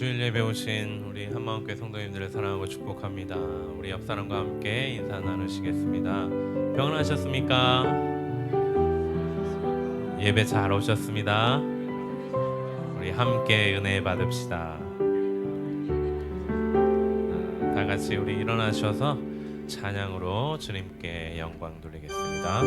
주일 예배 오신 우리 한마음교회 성도님들을 사랑하고 축복합니다. 우리 옆 사람과 함께 인사 나누시겠습니다. 평안하셨습니까? 예배 잘 오셨습니다. 우리 함께 은혜 받읍시다. 다 같이 우리 일어나셔서 찬양으로 주님께 영광 돌리겠습니다.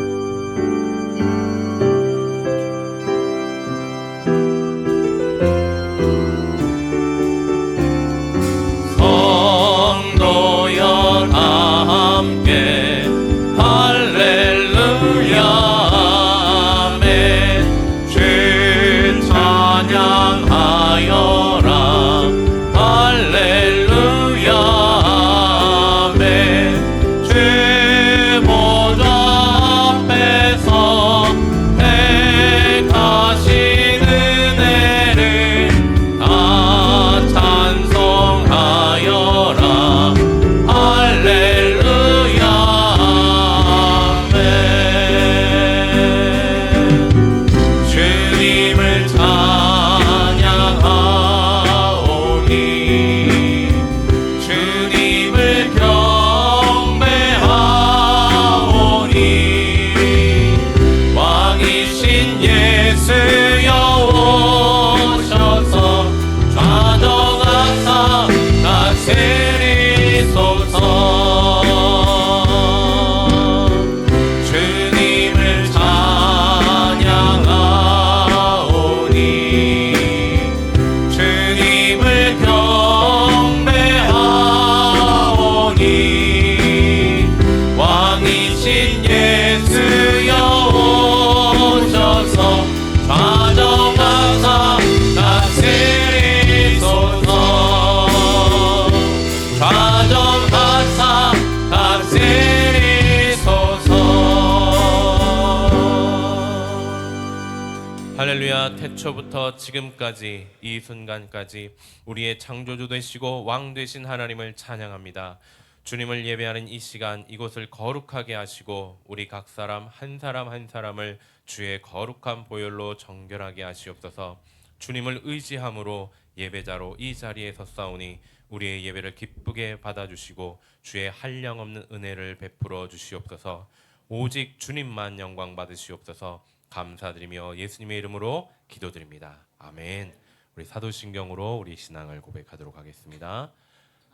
할렐루야. 태초부터 지금까지 이 순간까지 우리의 창조주 되시고 왕 되신 하나님을 찬양합니다. 주님을 예배하는 이 시간 이곳을 거룩하게 하시고 우리 각 사람 한 사람을 주의 거룩한 보혈로 정결하게 하시옵소서. 주님을 의지함으로 예배자로 이 자리에 섰사오니 우리의 예배를 기쁘게 받아주시고 주의 한량없는 은혜를 베풀어 주시옵소서. 오직 주님만 영광 받으시옵소서. 감사드리며 예수님의 이름으로 기도드립니다. 아멘. 우리 사도신경으로 우리 신앙을 고백하도록 하겠습니다.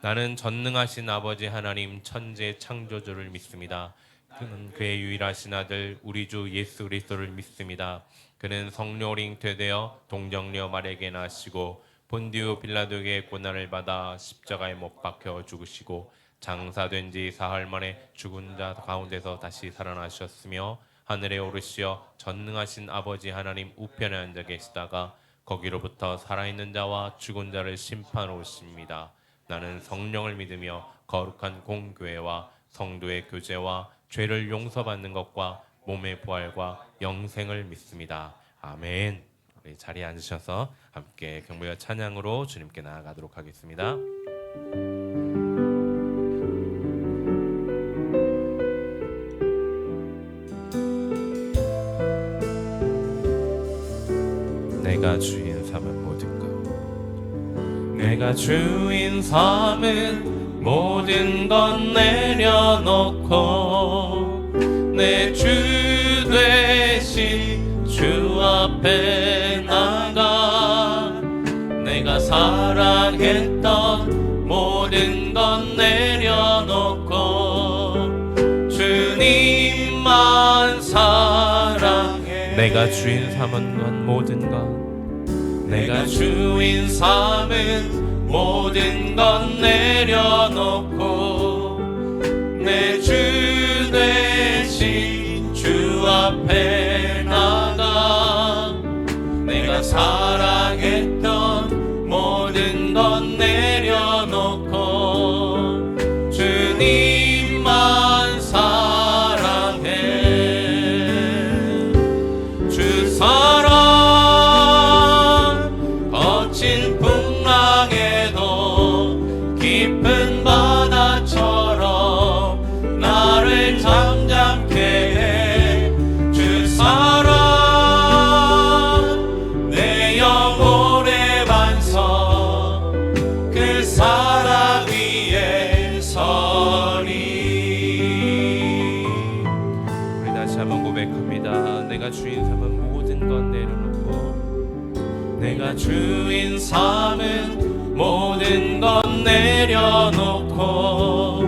나는 전능하신 아버지 하나님 천재 창조주를 믿습니다. 그는 그의 유일하신 아들 우리 주 예수 그리스도를 믿습니다. 그는 성령으로 잉태되어 동정녀 마리아에게 나시고 본디오 빌라도에게 고난을 받아 십자가에 못 박혀 죽으시고 장사된 지 사흘 만에 죽은 자 가운데서 다시 살아나셨으며 하늘에 오르시어 전능하신 아버지 하나님 우편에 앉아 계시다가 거기로부터 살아있는 자와 죽은 자를 심판하러 오십니다. 나는 성령을 믿으며 거룩한 공교회와 성도의 교제와 죄를 용서받는 것과 몸의 부활과 영생을 믿습니다. 아멘. 우리 자리에 앉으셔서 함께 경배와 찬양으로 주님께 나아가도록 하겠습니다. 내가 주인 삼은 모든 것 내가 주인 삼은 모든 것 내려놓고 내 주 되신 주 앞에 나가 내가 사랑했던 모든 것 내려놓고 주님만 사랑해 내가 주인 삼은 것 모든 것 내가 주인 삼은 모든 것 내려놓고 내 주 되신 주 앞에 나가 내가 사랑했던 모든 것 내려놓고 주님만 사랑해 주 사랑 깊은 바다처럼 나를 잠잠케 해 주 사랑 내 영혼의 반석 그 사랑 위에 서리. 우리 다시 한번 고백합니다. 내가 주인 삼은 모든 것 내려놓고, 내가 주인 삼은 모든 것 내려놓고,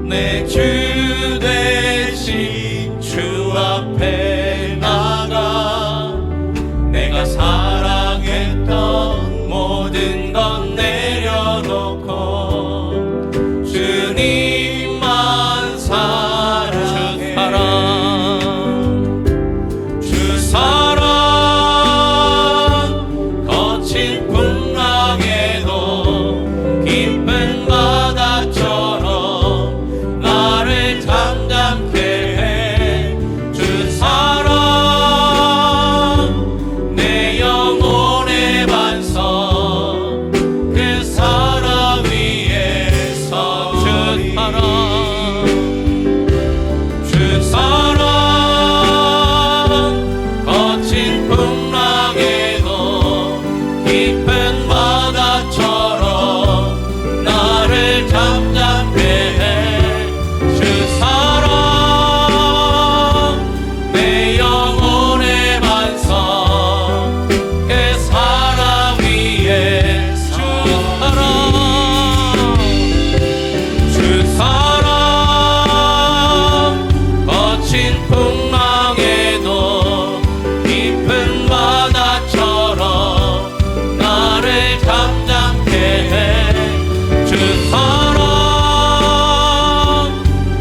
내 주 대신 주 앞에 나가 내가 사랑했던 모든 것 내려놓고 주님만 사랑해. 주 사랑 거친 풍랑에도 깊은 바다처럼 나를 잠잠케 해. 주 사랑 내 영혼의 반석 그 사랑 위에서 주 사랑 거친 풍랑에도 깊은 바다처럼 나를 잠잠케 해. 주 사랑 내 영혼의 반석 그 사랑 위에서 주 사랑 거친 풍랑에도 깊은 바다처럼 나를 잠잠케 해. 주 사랑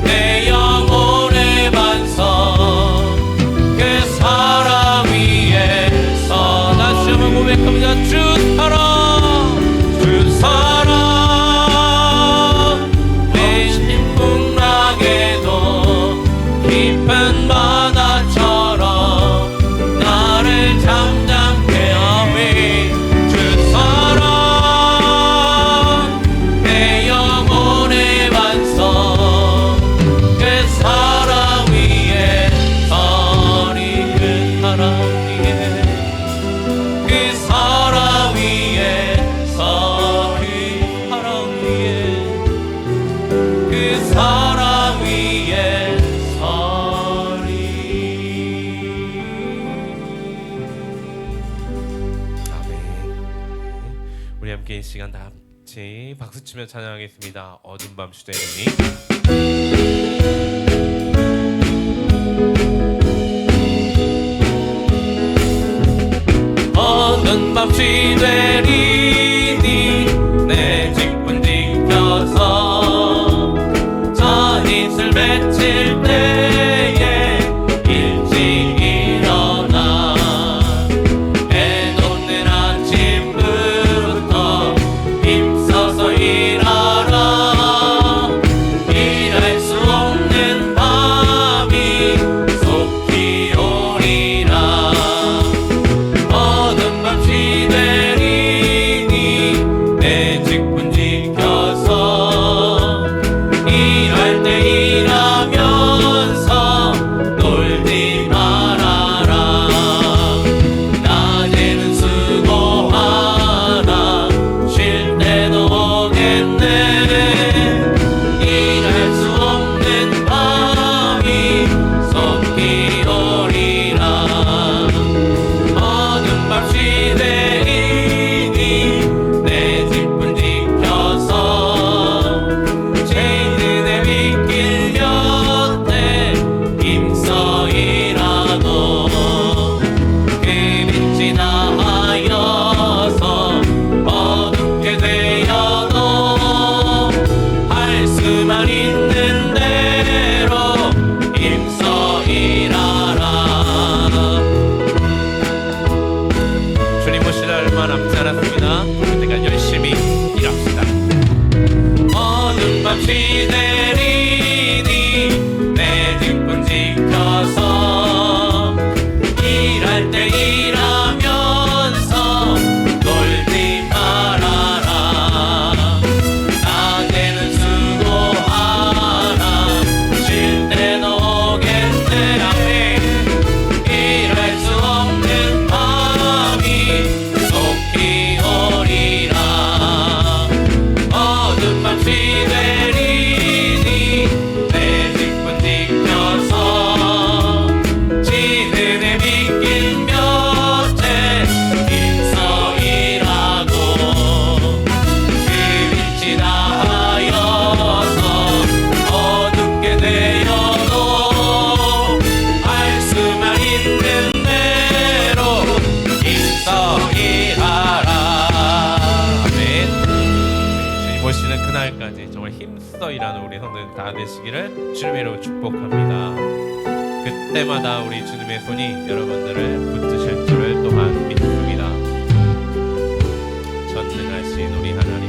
내 영혼의 반석 그 사랑 위에서 다시 한번 고백합니다. 주 사랑 내 풍랑에도 깊은 바다처럼 나를 잠잠케 하네. 주 사랑 내 영혼의 반석 그 사랑 위에 서리. 그 사랑 위에 서리. 그 사랑 위에 서리. 아멘. 우리 함께 이 시간 다 같이 박수치며 찬양하겠습니다. 어둠 밤 시대니. 어두운 밤 시되리니 내 직분 지켜서 자닛을 맺힐 때에 일찍 일어나 해 돋는 아침부터 힘써서 일하라. 일할 수 없는 밤이 속히 오리라. 어둠 밤 시되리니 내 직분 지켜서 일할 때 일하면서 놀지 말아라. 낮에는 수고하라. 쉴 때도 오겠네. 일할 수 없는 밤이 속히 오리라. 어둠 밤 시되리니 내 직분 지켜서 죄인의 빗길 곁에 힘써 일하고 그 빛이 나하여서 어둡게 되어도 할 수만 있는 대로 힘써 일하라. 주님 오실 날만 남지 않았습니다. 그때까지 열심히 일합시다. 어둠 밤 시되리니 내 직분 지켜서 일할 때 일하면서 놀지 말아라. 낮에는 수고하라. 쉴 때도 오겠네. 아멘. 일할 수 없는 밤이 속히 오리라. 오시는 그날까지 정말 힘써 일하는 우리 성도들 다 되시기를 주님의 이름으로 축복합니다. 그때마다 우리 주님의 손이 여러분들을 붙드실 줄을 또한 믿습니다. 전능하신 우리 하나님,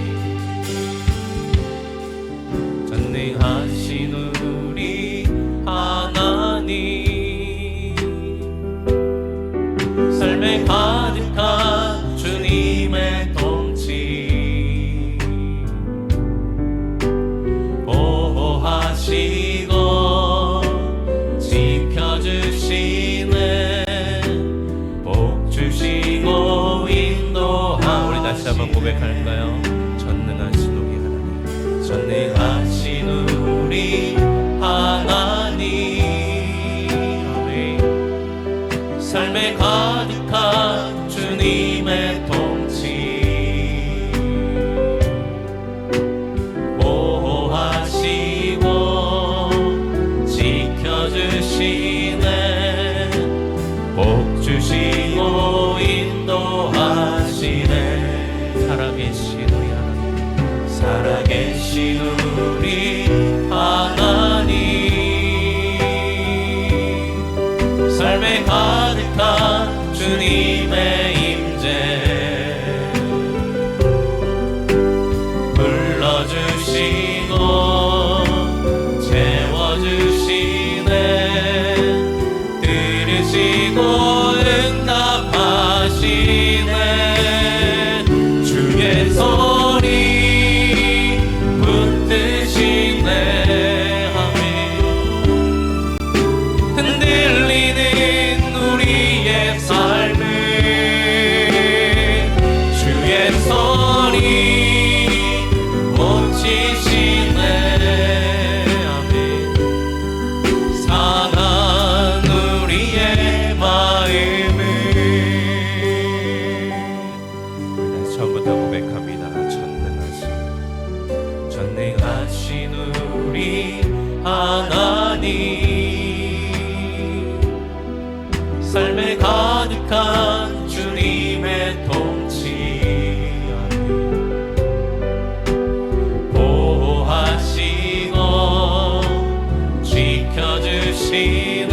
전능하신 우리 하나님, 삶에 가득한 주님의 통치 보호하시고 지켜주시네, 복 주시고 인도하. 우리 다시 한번 고백할까요? 전능하신 우리 하나님, 전능하신 우리 하나님, 아멘. 삶에 가득한 주님의 통치 보호하시고 지켜주시네, 복 주시고 인도하시네. 살아계신 우리 하나님, 살아계신 우리 하나님, 삶에 가득한 주님의 임재 불러주시고 채워주시네, 들으시고 응답하시네, 주의 소리 붙드시네, 아멘. 흔들리는 우리의 삶을 주의 소리 고치시네, 아멘. 상한 우리의 마음을 우리 다시 처음부터 고백합니다. 전능하신 우리 하나님, 삶에 가득한 주님의 통치 보호하시고 지켜주시네,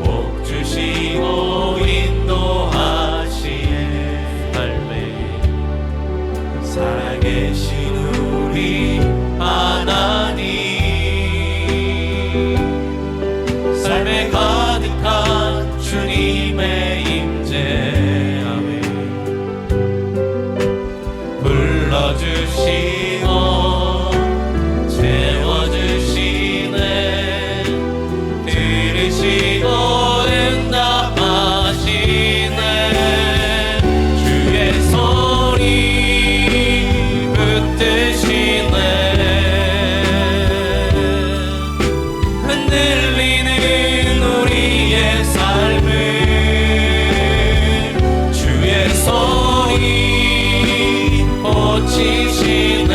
복 주시고 인도하시네, 삶에 살아계신 우리 하나님, 삶에 가득한 주님의 임재, 아멘. 불러주시고 채워주시네, 들으시고 응답하시네, 주의 소리 붙드시네, 흔들리는 우리의 삶을 주의 소리 고치시네,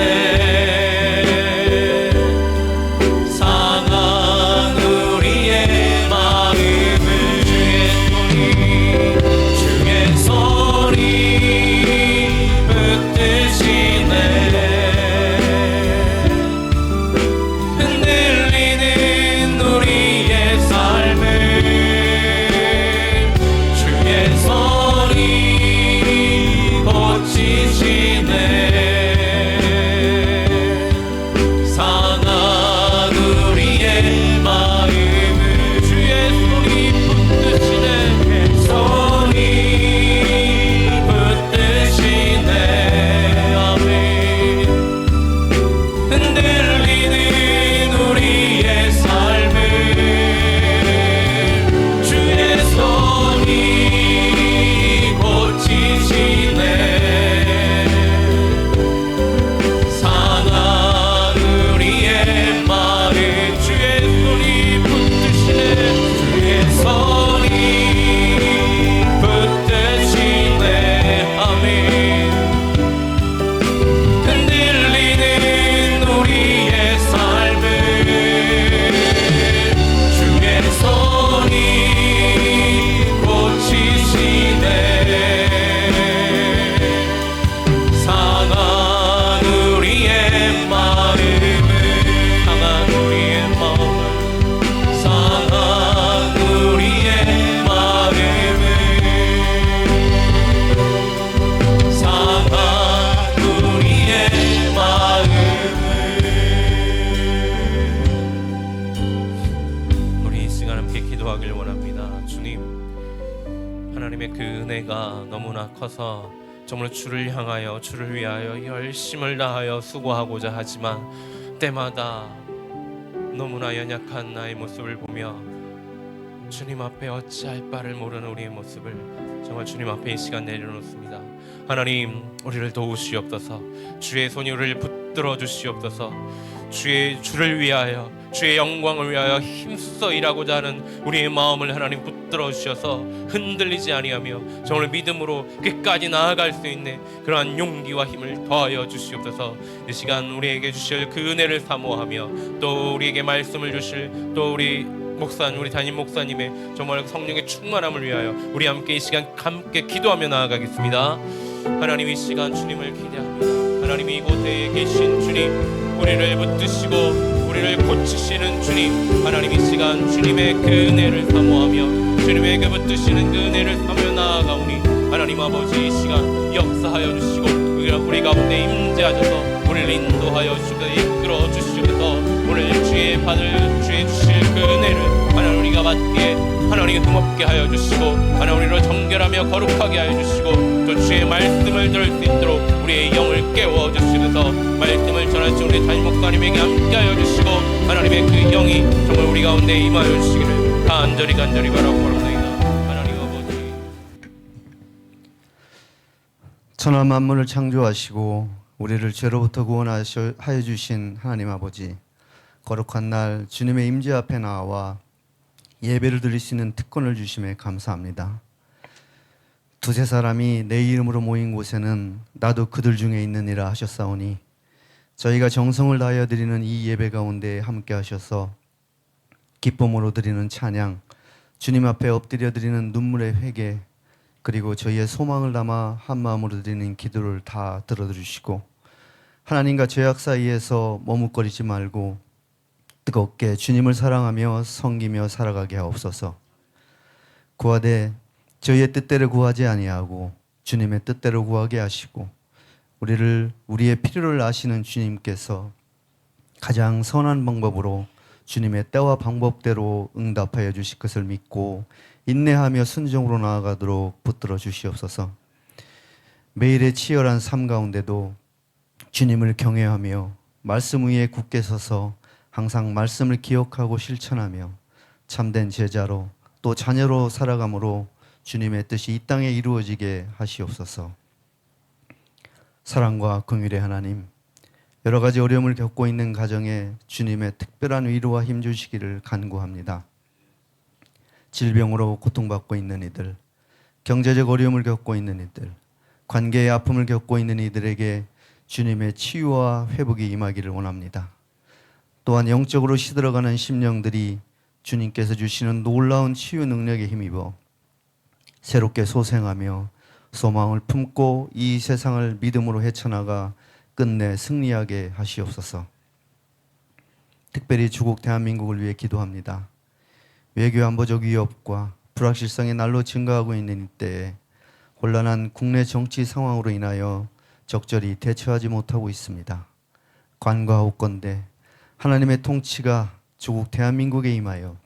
상한 우리의 마음을 주의 소리 붙드시네, 흔들리는 우리의 삶을 주의 소리 고치시네, 은혜가 너무나 커서 정말 주를 향하여 주를 위하여 열심을 다하여 수고하고자 하지만 때마다 너무나 연약한 나의 모습을 보며 주님 앞에 어찌할 바를 모르는 우리의 모습을 정말 주님 앞에 이 시간 내려놓습니다. 하나님, 우리를 도우시옵소서. 주의 손이 우리를 붙들어 주시옵소서. 주를 위하여, 주의 영광을 위하여 힘써 일하고자 하는 우리의 마음을 하나님 붙들어 주셔서 흔들리지 아니하며 정말 믿음으로 끝까지 나아갈 수 있는 그러한 용기와 힘을 더하여 주시옵소서. 이 시간 우리에게 주실 그 은혜를 사모하며 또 우리에게 말씀을 주실 또 우리 목사님, 우리 담임 목사님의 정말 성령의 충만함을 위하여 우리 함께 이 시간 함께 기도하며 나아가겠습니다. 하나님, 이 시간 주님을 기대합니다. 하나님이 이곳에 계신 주님, 우리를 붙드시고 우리를 고치시는 주님, 하나님 이 시간 주님의 그 은혜를 사모하며 주님의 그 붙드시는 그 은혜를 사모하며 나아가오니 하나님 아버지, 이 시간 역사하여 주시고 우리 가운데 임재하셔서 우리를 인도하여 주시고 이끌어 주시옵소서. 오늘 주의 주실 그 은혜를 하나님 우리가 받게 하나님이 흠없게 하여 주시고 하나님 우리로 정결하며 거룩하게 하여 주시고 또 주의 말씀을 들을 수 있도록 우리의 영을 깨워 주시면서 말씀을 전하신 우리 담임 목사님에게 함께 하여 주시고 하나님의 그 영이 정말 우리 가운데 임하여 주시기를 간절히 바라옵나이다. 하나님 아버지, 천하 만물을 창조하시고 우리를 죄로부터 구원하여 주신 하나님 아버지, 거룩한 날 주님의 임재 앞에 나와 예배를 드릴 수 있는 특권을 주심에 감사합니다. 두세 사람이 내 이름으로 모인 곳에는 나도 그들 중에 있느니라 하셨사오니 저희가 정성을 다하여 드리는 이 예배 가운데 함께 하셔서 기쁨으로 드리는 찬양, 주님 앞에 엎드려 드리는 눈물의 회개, 그리고 저희의 소망을 담아 한 마음으로 드리는 기도를 다 들어주시고 하나님과 죄악 사이에서 머뭇거리지 말고 뜨겁게 주님을 사랑하며 섬기며 살아가게 하옵소서. 구하되 저희의 뜻대로 구하지 아니하고 주님의 뜻대로 구하게 하시고 우리의 필요를 아시는 주님께서 가장 선한 방법으로 주님의 때와 방법대로 응답하여 주실 것을 믿고 인내하며 순종으로 나아가도록 붙들어 주시옵소서. 매일의 치열한 삶 가운데도 주님을 경외하며 말씀 위에 굳게 서서 항상 말씀을 기억하고 실천하며 참된 제자로 또 자녀로 살아감으로 주님의 뜻이 이 땅에 이루어지게 하시옵소서. 사랑과 긍휼의 하나님, 여러 가지 어려움을 겪고 있는 가정에 주님의 특별한 위로와 힘 주시기를 간구합니다. 질병으로 고통받고 있는 이들, 경제적 어려움을 겪고 있는 이들, 관계의 아픔을 겪고 있는 이들에게 주님의 치유와 회복이 임하기를 원합니다. 또한 영적으로 시들어가는 심령들이 주님께서 주시는 놀라운 치유 능력에 힘입어 새롭게 소생하며 소망을 품고 이 세상을 믿음으로 헤쳐나가 끝내 승리하게 하시옵소서. 특별히 주국 대한민국을 위해 기도합니다. 외교 안보적 위협과 불확실성이 날로 증가하고 있는 이때에 혼란한 국내 정치 상황으로 인하여 적절히 대처하지 못하고 있습니다. 관과하옵건대 하나님의 통치가 조국 대한민국에 임하여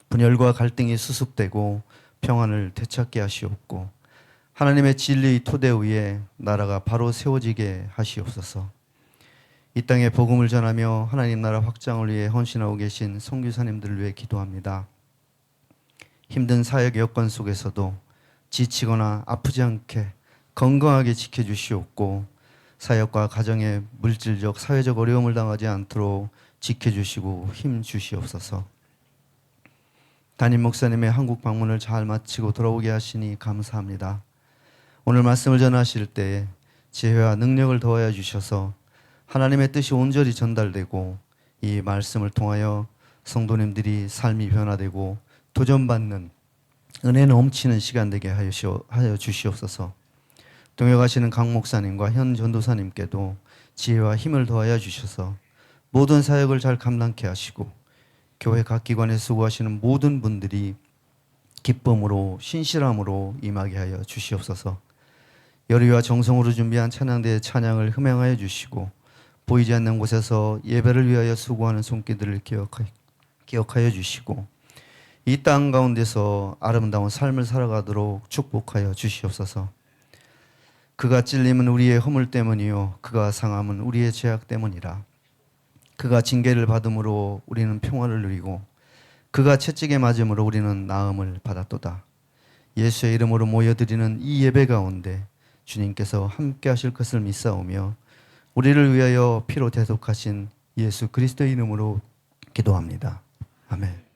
분열과 갈등이 수습되고 평안을 되찾게 하시옵고 하나님의 진리의 토대 위에 나라가 바로 세워지게 하시옵소서. 이 땅에 복음을 전하며 하나님 나라 확장을 위해 헌신하고 계신 선교사님들을 위해 기도합니다. 힘든 사역 여건 속에서도 지치거나 아프지 않게 건강하게 지켜주시옵고 사역과 가정의 물질적, 사회적 어려움을 당하지 않도록 지켜주시고 힘 주시옵소서. 담임 목사님의 한국 방문을 잘 마치고 돌아오게 하시니 감사합니다. 오늘 말씀을 전하실 때 지혜와 능력을 더하여 주셔서 하나님의 뜻이 온전히 전달되고 이 말씀을 통하여 성도님들이 삶이 변화되고 도전받는 은혜 넘치는 시간 되게 하여 주시옵소서. 동역하시는 강 목사님과 현 전도사님께도 지혜와 힘을 더하여 주셔서 모든 사역을 잘 감당케 하시고 교회 각 기관에 수고하시는 모든 분들이 기쁨으로 신실함으로 임하게 하여 주시옵소서. 열의와 정성으로 준비한 찬양대의 찬양을 흠양하여 주시고 보이지 않는 곳에서 예배를 위하여 수고하는 손길들을 기억하여 주시고 이 땅 가운데서 아름다운 삶을 살아가도록 축복하여 주시옵소서. 그가 찔림은 우리의 허물 때문이요 그가 상함은 우리의 죄악 때문이라. 그가 징계를 받음으로 우리는 평화를 누리고 그가 채찍에 맞음으로 우리는 나음을 받았도다. 예수의 이름으로 모여드리는 이 예배 가운데 주님께서 함께 하실 것을 믿사오며 우리를 위하여 피로 대속하신 예수 그리스도의 이름으로 기도합니다. 아멘.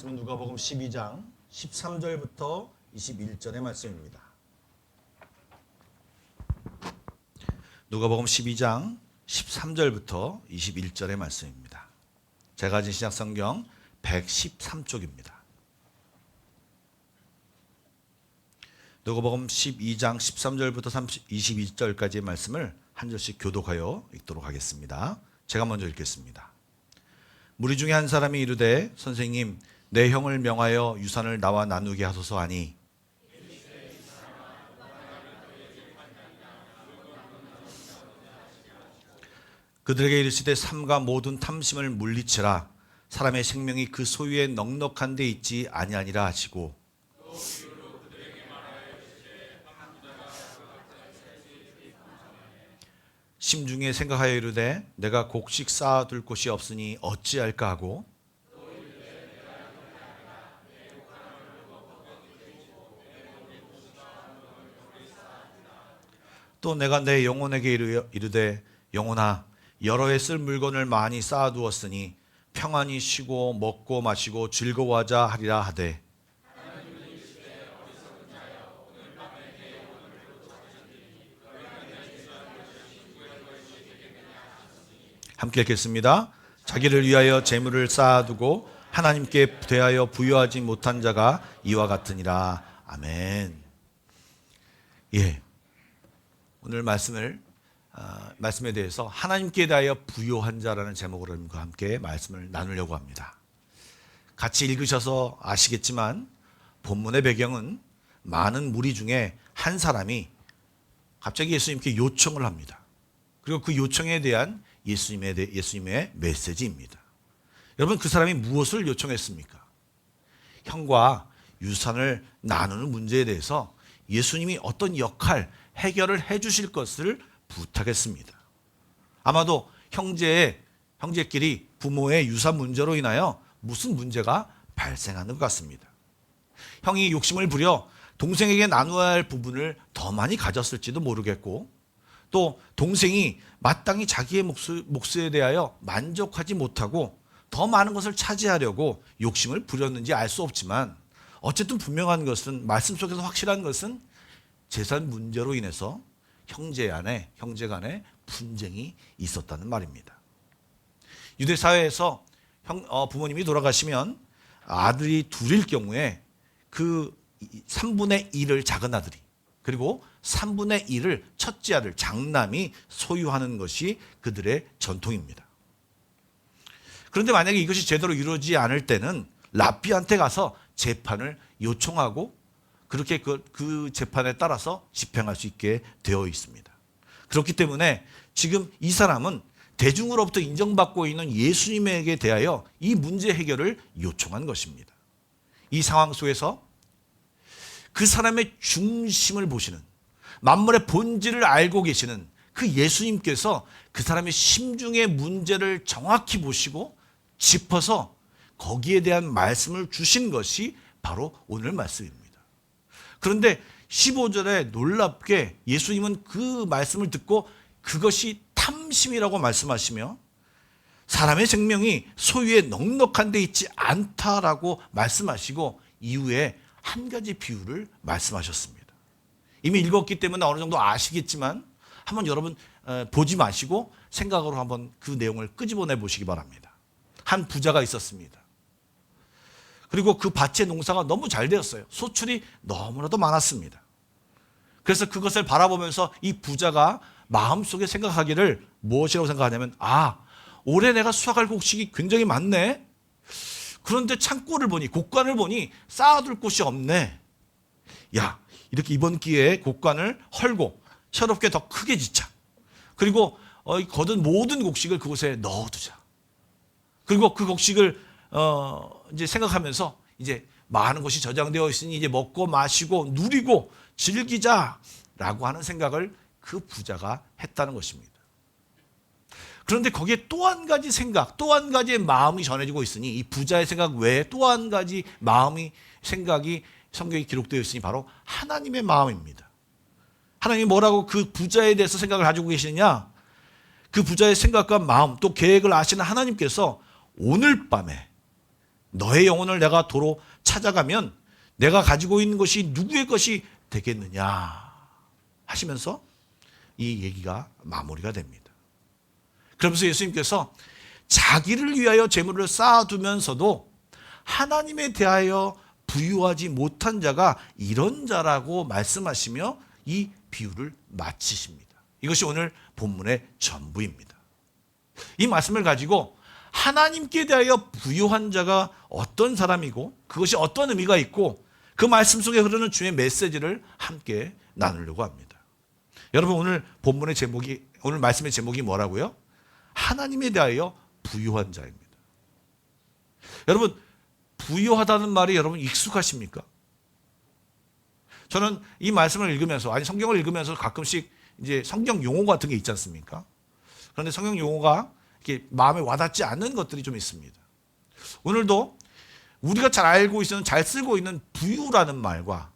말씀은 누가복음 12장 13절부터 21절의 말씀입니다. 누가복음 12장 13절부터 21절의 말씀입니다. 제가 가진 신약 성경 113쪽입니다. 누가복음 12장 13절부터 22절까지의 말씀을 한 절씩 교독하여 읽도록 하겠습니다. 제가 먼저 읽겠습니다. 무리 중에 한 사람이 이르되 선생님 내 형을 명하여 유산을 나와 나누게 하소서 하니 그들에게 이르시되 삼가 모든 탐심을 물리치라. 사람의 생명이 그 소유에 넉넉한 데 있지 아니하니라 하시고 심중에 생각하여 이르되 내가 곡식 쌓아둘 곳이 없으니 어찌할까 하고 또 내가 내 영혼에게 이르되 영혼아 여러 해 쓸 물건을 많이 쌓아두었으니 평안히 쉬고 먹고 마시고 즐거워하자 하리라 하되 함께 읽겠습니다. 자기를 위하여 재물을 쌓아두고 하나님께 대하여 부여하지 못한 자가 이와 같으니라. 아멘. 예, 오늘 말씀에 대해서 하나님께 대하여 부요한 자라는 제목으로 함께 말씀을 나누려고 합니다. 같이 읽으셔서 아시겠지만 본문의 배경은 많은 무리 중에 한 사람이 갑자기 예수님께 요청을 합니다. 그리고 그 요청에 대한 예수님의 메시지입니다. 여러분, 그 사람이 무엇을 요청했습니까? 형과 유산을 나누는 문제에 대해서 예수님이 어떤 해결을 해 주실 것을 부탁했습니다. 아마도 형제끼리 부모의 유산 문제로 인하여 무슨 문제가 발생하는 것 같습니다. 형이 욕심을 부려 동생에게 나누어야 할 부분을 더 많이 가졌을지도 모르겠고, 또 동생이 마땅히 자기의 몫에 대하여 만족하지 못하고 더 많은 것을 차지하려고 욕심을 부렸는지 알 수 없지만, 어쨌든 분명한 것은, 말씀 속에서 확실한 것은 재산 문제로 인해서 형제 간에 분쟁이 있었다는 말입니다. 유대 사회에서 부모님이 돌아가시면 아들이 둘일 경우에 그 3분의 1을 작은 아들이, 그리고 3분의 1을 첫째 아들, 장남이 소유하는 것이 그들의 전통입니다. 그런데 만약에 이것이 제대로 이루어지지 않을 때는 랍비한테 가서 재판을 요청하고 그렇게 그 재판에 따라서 집행할 수 있게 되어 있습니다. 그렇기 때문에 지금 이 사람은 대중으로부터 인정받고 있는 예수님에게 대하여 이 문제 해결을 요청한 것입니다. 이 상황 속에서 그 사람의 중심을 보시는, 만물의 본질을 알고 계시는 그 예수님께서 그 사람의 심중의 문제를 정확히 보시고 짚어서 거기에 대한 말씀을 주신 것이 바로 오늘 말씀입니다. 그런데 15절에 놀랍게 예수님은 그 말씀을 듣고 그것이 탐심이라고 말씀하시며 사람의 생명이 소유에 넉넉한 데 있지 않다라고 말씀하시고 이후에 한 가지 비유를 말씀하셨습니다. 이미 읽었기 때문에 어느 정도 아시겠지만 한번 여러분 보지 마시고 생각으로 한번 그 내용을 끄집어내 보시기 바랍니다. 한 부자가 있었습니다. 그리고 그 밭의 농사가 너무 잘 되었어요. 소출이 너무나도 많았습니다. 그래서 그것을 바라보면서 이 부자가 마음속에 생각하기를 무엇이라고 생각하냐면, 올해 내가 수확할 곡식이 굉장히 많네. 그런데 창고를 보니, 곡간을 보니 쌓아둘 곳이 없네. 야, 이렇게 이번 기회에 곡간을 헐고 철없게 더 크게 짓자. 그리고 거둔 모든 곡식을 그곳에 넣어두자. 그리고 그 곡식을 이제 생각하면서 이제 많은 것이 저장되어 있으니 이제 먹고 마시고 누리고 즐기자라고 하는 생각을 그 부자가 했다는 것입니다. 그런데 거기에 또 한 가지 생각, 또 한 가지의 마음이 전해지고 있으니 이 부자의 생각 외에 또 한 가지 생각이 성경에 기록되어 있으니 바로 하나님의 마음입니다. 하나님이 뭐라고 그 부자에 대해서 생각을 가지고 계시느냐? 그 부자의 생각과 마음, 또 계획을 아시는 하나님께서 오늘 밤에 너의 영혼을 내가 도로 찾아가면 내가 가지고 있는 것이 누구의 것이 되겠느냐 하시면서 이 얘기가 마무리가 됩니다. 그러면서 예수님께서 자기를 위하여 재물을 쌓아두면서도 하나님에 대하여 부유하지 못한 자가 이런 자라고 말씀하시며 이 비유를 마치십니다. 이것이 오늘 본문의 전부입니다. 이 말씀을 가지고 하나님께 대하여 부유한 자가 어떤 사람이고 그것이 어떤 의미가 있고 그 말씀 속에 흐르는 주의 메시지를 함께 나누려고 합니다. 여러분, 오늘 본문의 제목이, 오늘 말씀의 제목이 뭐라고요? 하나님에 대하여 부유한 자입니다. 여러분, 부유하다는 말이 여러분 익숙하십니까? 저는 이 말씀을 읽으면서, 성경을 읽으면서 가끔씩 이제 성경 용어 같은 게 있지 않습니까? 그런데 성경 용어가 이렇게 마음에 와닿지 않는 것들이 좀 있습니다. 오늘도 우리가 잘 알고 있는, 잘 쓰고 있는 부유라는 말과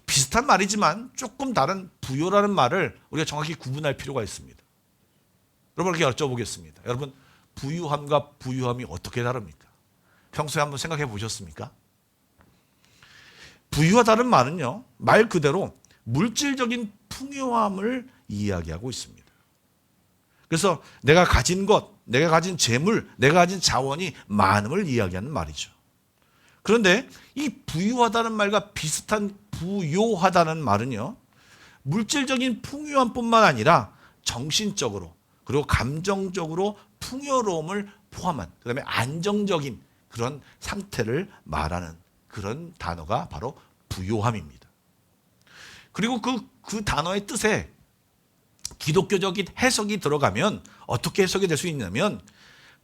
비슷한 말이지만 조금 다른 부유라는 말을 우리가 정확히 구분할 필요가 있습니다. 여러분에게 여쭤보겠습니다. 여러분, 부유함과 부유함이 어떻게 다릅니까? 평소에 한번 생각해 보셨습니까? 부유하다는 말은요, 말 그대로 물질적인 풍요함을 이야기하고 있습니다. 그래서 내가 가진 것, 내가 가진 재물, 내가 가진 자원이 많음을 이야기하는 말이죠. 그런데 이 부유하다는 말과 비슷한 부요하다는 말은요, 물질적인 풍요함뿐만 아니라 정신적으로 그리고 감정적으로 풍요로움을 포함한, 그다음에 안정적인 그런 상태를 말하는 그런 단어가 바로 부요함입니다. 그리고 그 단어의 뜻에 기독교적인 해석이 들어가면 어떻게 해석이 될 수 있냐면,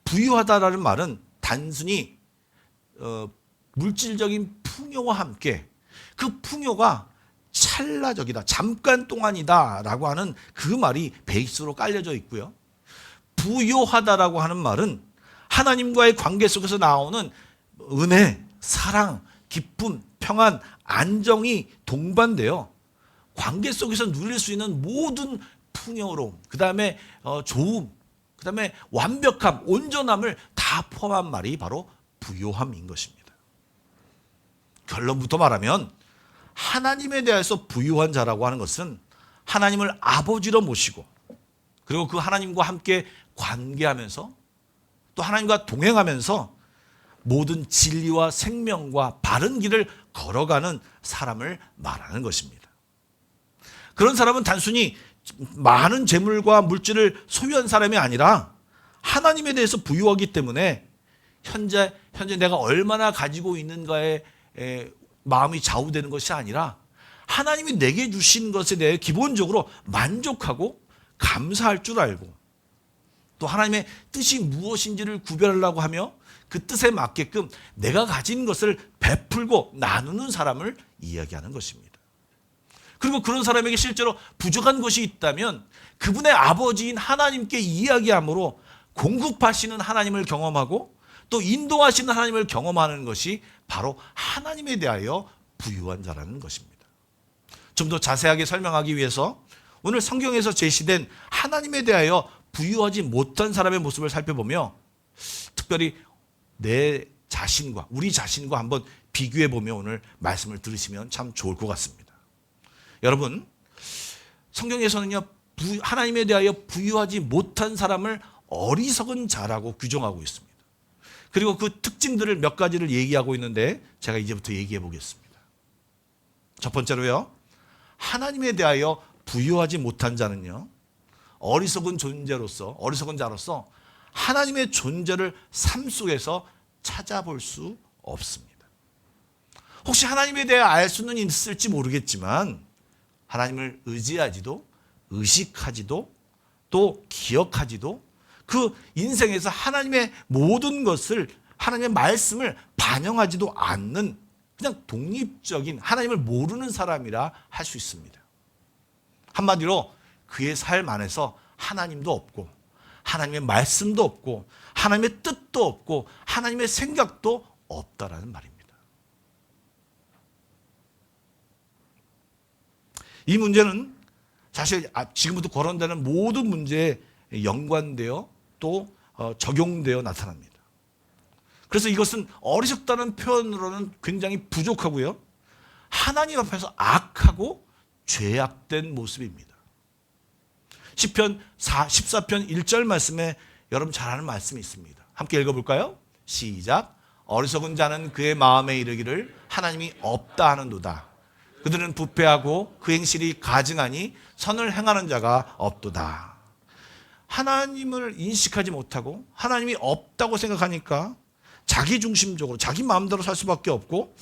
부유하다라는 말은 단순히 물질적인 풍요와 함께 그 풍요가 찰나적이다, 잠깐 동안이다 라고 하는 그 말이 베이스로 깔려져 있고요. 부요하다라고 하는 말은 하나님과의 관계 속에서 나오는 은혜, 사랑, 기쁨, 평안, 안정이 동반되어 관계 속에서 누릴 수 있는 모든 풍요로움, 그 다음에 좋음, 그 다음에 완벽함, 온전함을 다 포함한 말이 바로 부요함인 것입니다. 결론부터 말하면 하나님에 대해서 부유한 자라고 하는 것은 하나님을 아버지로 모시고, 그리고 그 하나님과 함께 관계하면서 또 하나님과 동행하면서 모든 진리와 생명과 바른 길을 걸어가는 사람을 말하는 것입니다. 그런 사람은 단순히 많은 재물과 물질을 소유한 사람이 아니라 하나님에 대해서 부유하기 때문에 현재 내가 얼마나 가지고 있는가에 마음이 좌우되는 것이 아니라 하나님이 내게 주신 것에 대해 기본적으로 만족하고 감사할 줄 알고, 또 하나님의 뜻이 무엇인지를 구별하려고 하며 그 뜻에 맞게끔 내가 가진 것을 베풀고 나누는 사람을 이야기하는 것입니다. 그리고 그런 사람에게 실제로 부족한 것이 있다면 그분의 아버지인 하나님께 이야기함으로 공급하시는 하나님을 경험하고 또 인도하시는 하나님을 경험하는 것이 바로 하나님에 대하여 부유한 자라는 것입니다. 좀 더 자세하게 설명하기 위해서 오늘 성경에서 제시된 하나님에 대하여 부유하지 못한 사람의 모습을 살펴보며, 특별히 내 자신과 우리 자신과 한번 비교해 보며 오늘 말씀을 들으시면 참 좋을 것 같습니다. 여러분, 성경에서는요, 하나님에 대하여 부유하지 못한 사람을 어리석은 자라고 규정하고 있습니다. 그리고 그 특징들을 몇 가지를 얘기하고 있는데 제가 이제부터 얘기해 보겠습니다. 첫 번째로요, 하나님에 대하여 부유하지 못한 자는요, 어리석은 자로서 하나님의 존재를 삶 속에서 찾아볼 수 없습니다. 혹시 하나님에 대해 알 수는 있을지 모르겠지만 하나님을 의지하지도 의식하지도 또 기억하지도 그 인생에서 하나님의 모든 것을, 하나님의 말씀을 반영하지도 않는 그냥 독립적인 하나님을 모르는 사람이라 할 수 있습니다. 한마디로 그의 삶 안에서 하나님도 없고 하나님의 말씀도 없고 하나님의 뜻도 없고 하나님의 생각도 없다라는 말입니다. 이 문제는 사실 지금부터 거론되는 모든 문제에 연관되어 또 적용되어 나타납니다. 그래서 이것은 어리석다는 표현으로는 굉장히 부족하고요, 하나님 앞에서 악하고 죄악된 모습입니다. 시편 14편 1절 말씀에 여러분 잘 아는 말씀이 있습니다. 함께 읽어볼까요? 시작. 어리석은 자는 그의 마음에 이르기를 하나님이 없다 하는도다. 그들은 부패하고 그 행실이 가증하니 선을 행하는 자가 없도다. 하나님을 인식하지 못하고 하나님이 없다고 생각하니까 자기 중심적으로 자기 마음대로 살 수밖에 없고,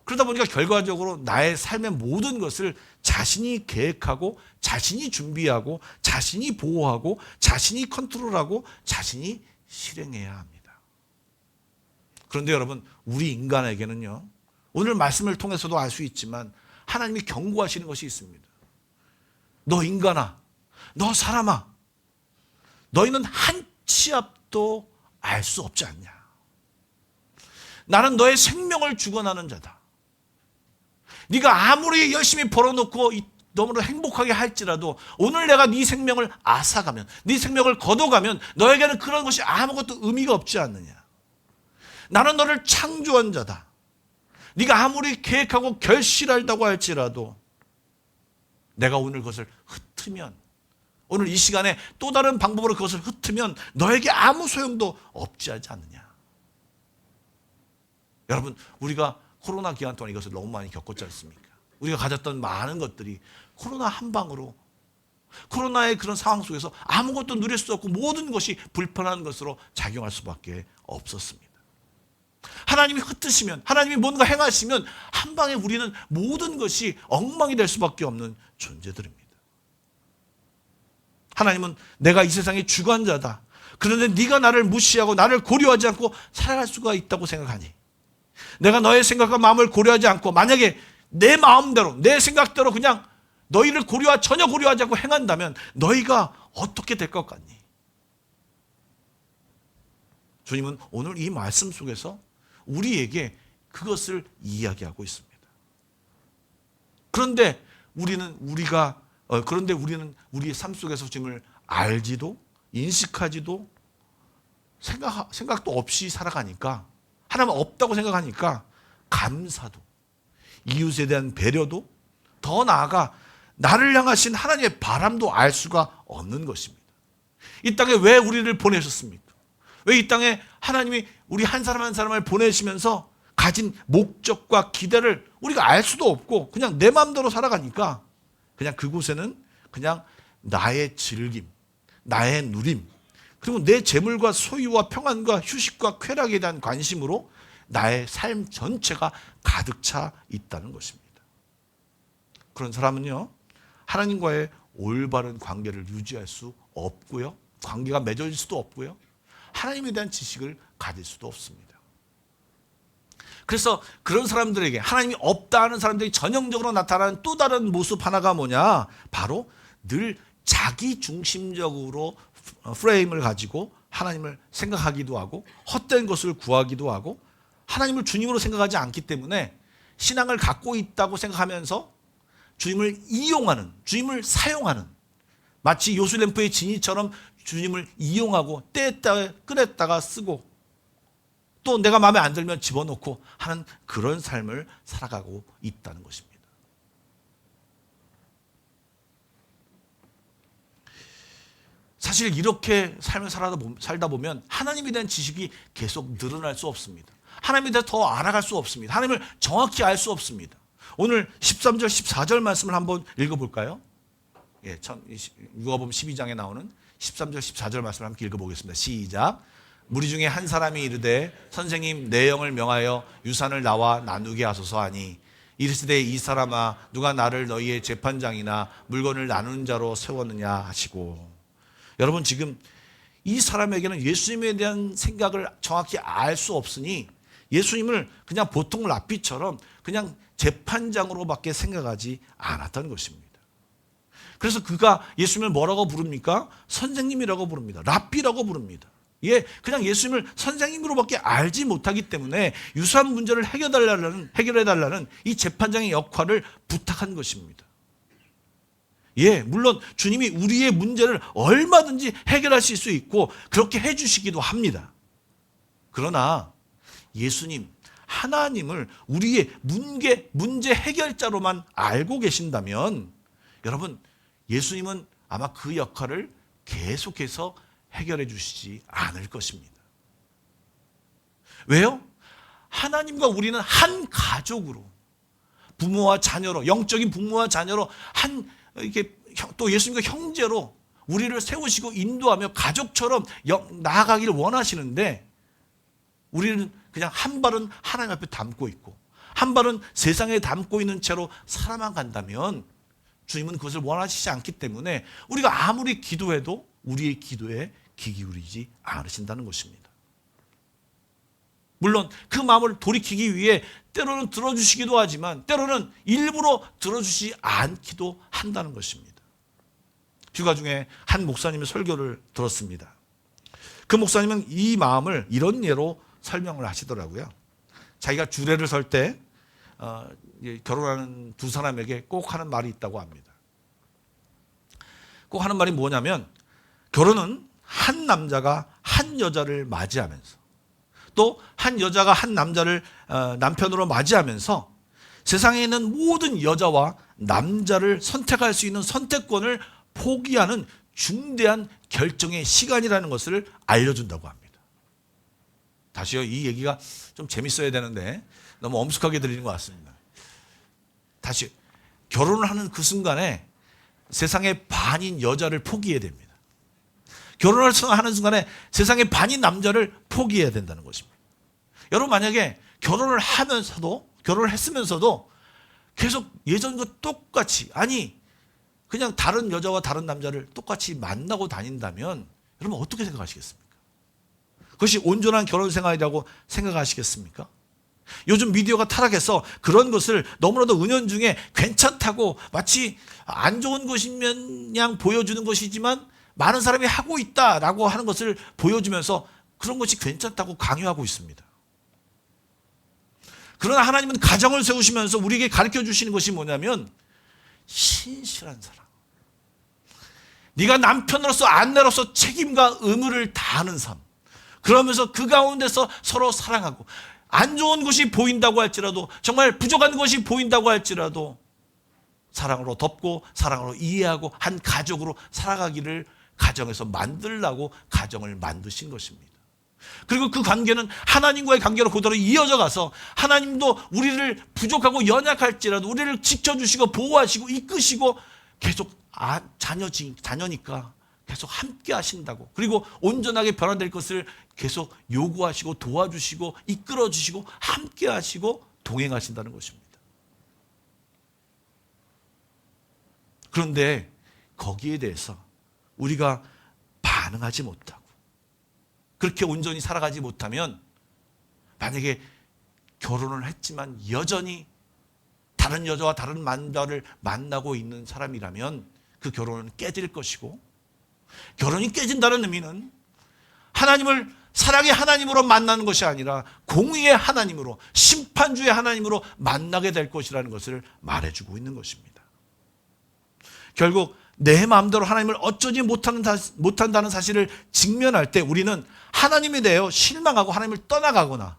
그러다 보니까 결과적으로 나의 삶의 모든 것을 자신이 계획하고 자신이 준비하고 자신이 보호하고 자신이 컨트롤하고 자신이 실행해야 합니다. 그런데 여러분, 우리 인간에게는요, 오늘 말씀을 통해서도 알 수 있지만 하나님이 경고하시는 것이 있습니다. 너 인간아, 너 사람아, 너희는 한 치 앞도 알 수 없지 않냐. 나는 너의 생명을 주관하는 자다. 네가 아무리 열심히 벌어놓고 너무나 행복하게 할지라도 오늘 내가 네 생명을 앗아가면, 네 생명을 걷어가면 너에게는 그런 것이 아무것도 의미가 없지 않느냐. 나는 너를 창조한 자다. 네가 아무리 계획하고 결실한다고 할지라도 내가 오늘 그것을 흩으면 오늘 이 시간에 또 다른 방법으로 그것을 흩으면 너에게 아무 소용도 없지 하지 않느냐. 여러분, 우리가 코로나 기간 동안 이것을 너무 많이 겪었지 않습니까? 우리가 가졌던 많은 것들이 코로나 한 방으로, 코로나의 그런 상황 속에서 아무것도 누릴 수 없고 모든 것이 불편한 것으로 작용할 수밖에 없었습니다. 하나님이 흩으시면, 하나님이 뭔가 행하시면 한 방에 우리는 모든 것이 엉망이 될 수밖에 없는 존재들입니다. 하나님은 내가 이 세상의 주관자다. 그런데 네가 나를 무시하고 나를 고려하지 않고 살아갈 수가 있다고 생각하니, 내가 너의 생각과 마음을 고려하지 않고 만약에 내 마음대로 내 생각대로 그냥 너희를 전혀 고려하지 않고 행한다면 너희가 어떻게 될 것 같니? 주님은 오늘 이 말씀 속에서 우리에게 그것을 이야기하고 있습니다. 그런데 우리는 우리의 삶 속에서 주님을 알지도 인식하지도 생각도 없이 살아가니까, 하나님 없다고 생각하니까 감사도, 이웃에 대한 배려도, 더 나아가 나를 향하신 하나님의 바람도 알 수가 없는 것입니다. 이 땅에 왜 우리를 보내셨습니까? 왜 이 땅에 하나님이 우리 한 사람 한 사람을 보내시면서 가진 목적과 기대를 우리가 알 수도 없고 그냥 내 마음대로 살아가니까, 그냥 그곳에는 그냥 나의 즐김, 나의 누림, 그리고 내 재물과 소유와 평안과 휴식과 쾌락에 대한 관심으로 나의 삶 전체가 가득 차 있다는 것입니다. 그런 사람은요, 하나님과의 올바른 관계를 유지할 수 없고요, 관계가 맺어질 수도 없고요, 하나님에 대한 지식을 가질 수도 없습니다. 그래서 그런 사람들에게, 하나님이 없다 하는 사람들이 전형적으로 나타나는 또 다른 모습 하나가 뭐냐, 바로 늘 자기 중심적으로 프레임을 가지고 하나님을 생각하기도 하고 헛된 것을 구하기도 하고 하나님을 주님으로 생각하지 않기 때문에 신앙을 갖고 있다고 생각하면서 주님을 이용하는, 주님을 사용하는, 마치 요술램프의 지니처럼 주님을 이용하고 떼었다가 꺼냈다가 쓰고 또 내가 마음에 안 들면 집어넣고 하는 그런 삶을 살아가고 있다는 것입니다. 사실 이렇게 삶을 살다 보면 하나님에 대한 지식이 계속 늘어날 수 없습니다. 하나님에 대해 더 알아갈 수 없습니다. 하나님을 정확히 알 수 없습니다. 오늘 13절 14절 말씀을 한번 읽어볼까요? 예, 누가복음 12장에 나오는 13절 14절 말씀을 함께 읽어보겠습니다. 시작. 무리 중에 한 사람이 이르되 선생님, 내 영을 명하여 유산을 나와 나누게 하소서 하니, 이르시되 이 사람아, 누가 나를 너희의 재판장이나 물건을 나누는 자로 세웠느냐 하시고. 여러분, 지금 이 사람에게는 예수님에 대한 생각을 정확히 알 수 없으니 예수님을 그냥 보통 랍비처럼 그냥 재판장으로밖에 생각하지 않았다는 것입니다. 그래서 그가 예수님을 뭐라고 부릅니까? 선생님이라고 부릅니다. 랍비라고 부릅니다. 예, 그냥 예수님을 선생님으로밖에 알지 못하기 때문에 유산 문제를 해결해달라는 이 재판장의 역할을 부탁한 것입니다. 예, 물론 주님이 우리의 문제를 얼마든지 해결하실 수 있고 그렇게 해주시기도 합니다. 그러나 예수님, 하나님을 우리의 문제 해결자로만 알고 계신다면 여러분, 예수님은 아마 그 역할을 계속해서 해결해 주시지 않을 것입니다. 왜요? 하나님과 우리는 한 가족으로, 부모와 자녀로, 영적인 부모와 자녀로 이렇게 또 예수님과 형제로 우리를 세우시고 인도하며 가족처럼 나아가기를 원하시는데, 우리는 그냥 한 발은 하나님 앞에 담고 있고 한 발은 세상에 담고 있는 채로 살아만 간다면 주님은 그것을 원하시지 않기 때문에 우리가 아무리 기도해도 우리의 기도에 귀 기울이지 않으신다는 것입니다. 물론 그 마음을 돌이키기 위해 때로는 들어주시기도 하지만 때로는 일부러 들어주지 않기도 한다는 것입니다. 휴가 중에 한 목사님의 설교를 들었습니다. 그 목사님은 이 마음을 이런 예로 설명을 하시더라고요. 자기가 주례를 설 때 결혼하는 두 사람에게 꼭 하는 말이 있다고 합니다. 꼭 하는 말이 뭐냐면, 결혼은 한 남자가 한 여자를 맞이하면서, 또 한 여자가 한 남자를 남편으로 맞이하면서 세상에 있는 모든 여자와 남자를 선택할 수 있는 선택권을 포기하는 중대한 결정의 시간이라는 것을 알려준다고 합니다. 다시요, 이 얘기가 좀 재밌어야 되는데 너무 엄숙하게 들리는 것 같습니다. 다시, 결혼을 하는 그 순간에 세상의 반인 여자를 포기해야 됩니다. 결혼을 하는 순간에 세상의 반인 남자를 포기해야 된다는 것입니다. 여러분, 만약에 결혼을 했으면서도 계속 예전과 똑같이, 아니 그냥 다른 여자와 다른 남자를 똑같이 만나고 다닌다면 여러분 어떻게 생각하시겠습니까? 그것이 온전한 결혼 생활이라고 생각하시겠습니까? 요즘 미디어가 타락해서 그런 것을 너무나도 은연중에 괜찮다고 마치 안 좋은 것이면 그냥 보여주는 것이지만 많은 사람이 하고 있다라고 하는 것을 보여주면서 그런 것이 괜찮다고 강요하고 있습니다. 그러나 하나님은 가정을 세우시면서 우리에게 가르쳐 주시는 것이 뭐냐면 신실한 사람, 네가 남편으로서 아내로서 책임과 의무를 다하는 삶, 그러면서 그 가운데서 서로 사랑하고 안 좋은 것이 보인다고 할지라도, 정말 부족한 것이 보인다고 할지라도 사랑으로 덮고 사랑으로 이해하고 한 가족으로 살아가기를 가정에서 만들라고 가정을 만드신 것입니다. 그리고 그 관계는 하나님과의 관계로 그대로 이어져 가서 하나님도 우리를 부족하고 연약할지라도 우리를 지켜주시고 보호하시고 이끄시고 계속 자녀니까 계속 함께 하신다고, 그리고 온전하게 변화될 것을 계속 요구하시고 도와주시고 이끌어 주시고 함께 하시고 동행하신다는 것입니다. 그런데 거기에 대해서 우리가 반응하지 못하고 그렇게 온전히 살아가지 못하면, 만약에 결혼을 했지만 여전히 다른 여자와 다른 남자를 만나고 있는 사람이라면 그 결혼은 깨질 것이고, 결혼이 깨진다는 의미는 하나님을 사랑의 하나님으로 만나는 것이 아니라 공의의 하나님으로, 심판주의 하나님으로 만나게 될 것이라는 것을 말해주고 있는 것입니다. 결국 내 마음대로 하나님을 어쩌지 못한다는 사실을 직면할 때 우리는 하나님에 대해 실망하고 하나님을 떠나가거나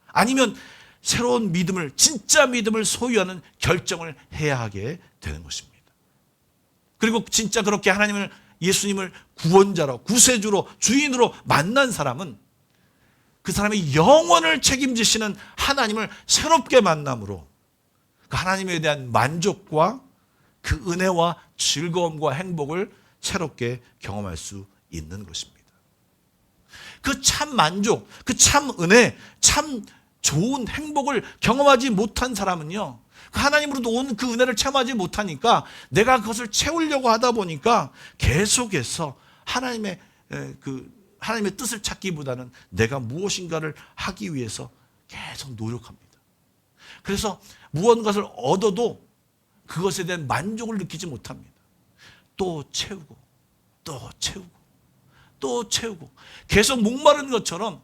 아니면 새로운 믿음을, 진짜 믿음을 소유하는 결정을 해야 하게 되는 것입니다. 그리고 진짜 그렇게 하나님을, 예수님을 구원자로, 구세주로, 주인으로 만난 사람은 그 사람의 영혼을 책임지시는 하나님을 새롭게 만남으로 그 하나님에 대한 만족과 그 은혜와 즐거움과 행복을 새롭게 경험할 수 있는 것입니다. 그 참 만족, 그 참 은혜, 참 좋은 행복을 경험하지 못한 사람은요, 하나님으로도 온 그 은혜를 체험하지 못하니까 내가 그것을 채우려고 하다 보니까 계속해서 하나님의 뜻을 찾기보다는 내가 무엇인가를 하기 위해서 계속 노력합니다. 그래서 무언가를 얻어도 그것에 대한 만족을 느끼지 못합니다. 또 채우고 또 채우고 또 채우고 계속 목마른 것처럼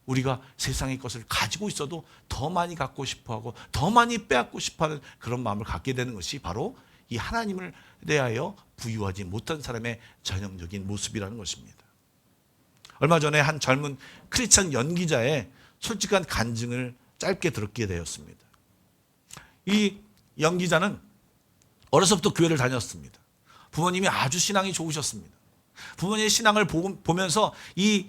우리가 세상의 것을 가지고 있어도 더 많이 갖고 싶어하고 더 많이 빼앗고 싶어하는 그런 마음을 갖게 되는 것이 바로 이 하나님을 대하여 부유하지 못한 사람의 전형적인 모습이라는 것입니다. 얼마 전에 한 젊은 크리스찬 연기자의 솔직한 간증을 짧게 들었게 되었습니다. 이 연기자는 어려서부터 교회를 다녔습니다. 부모님이 아주 신앙이 좋으셨습니다. 부모님의 신앙을 보면서 이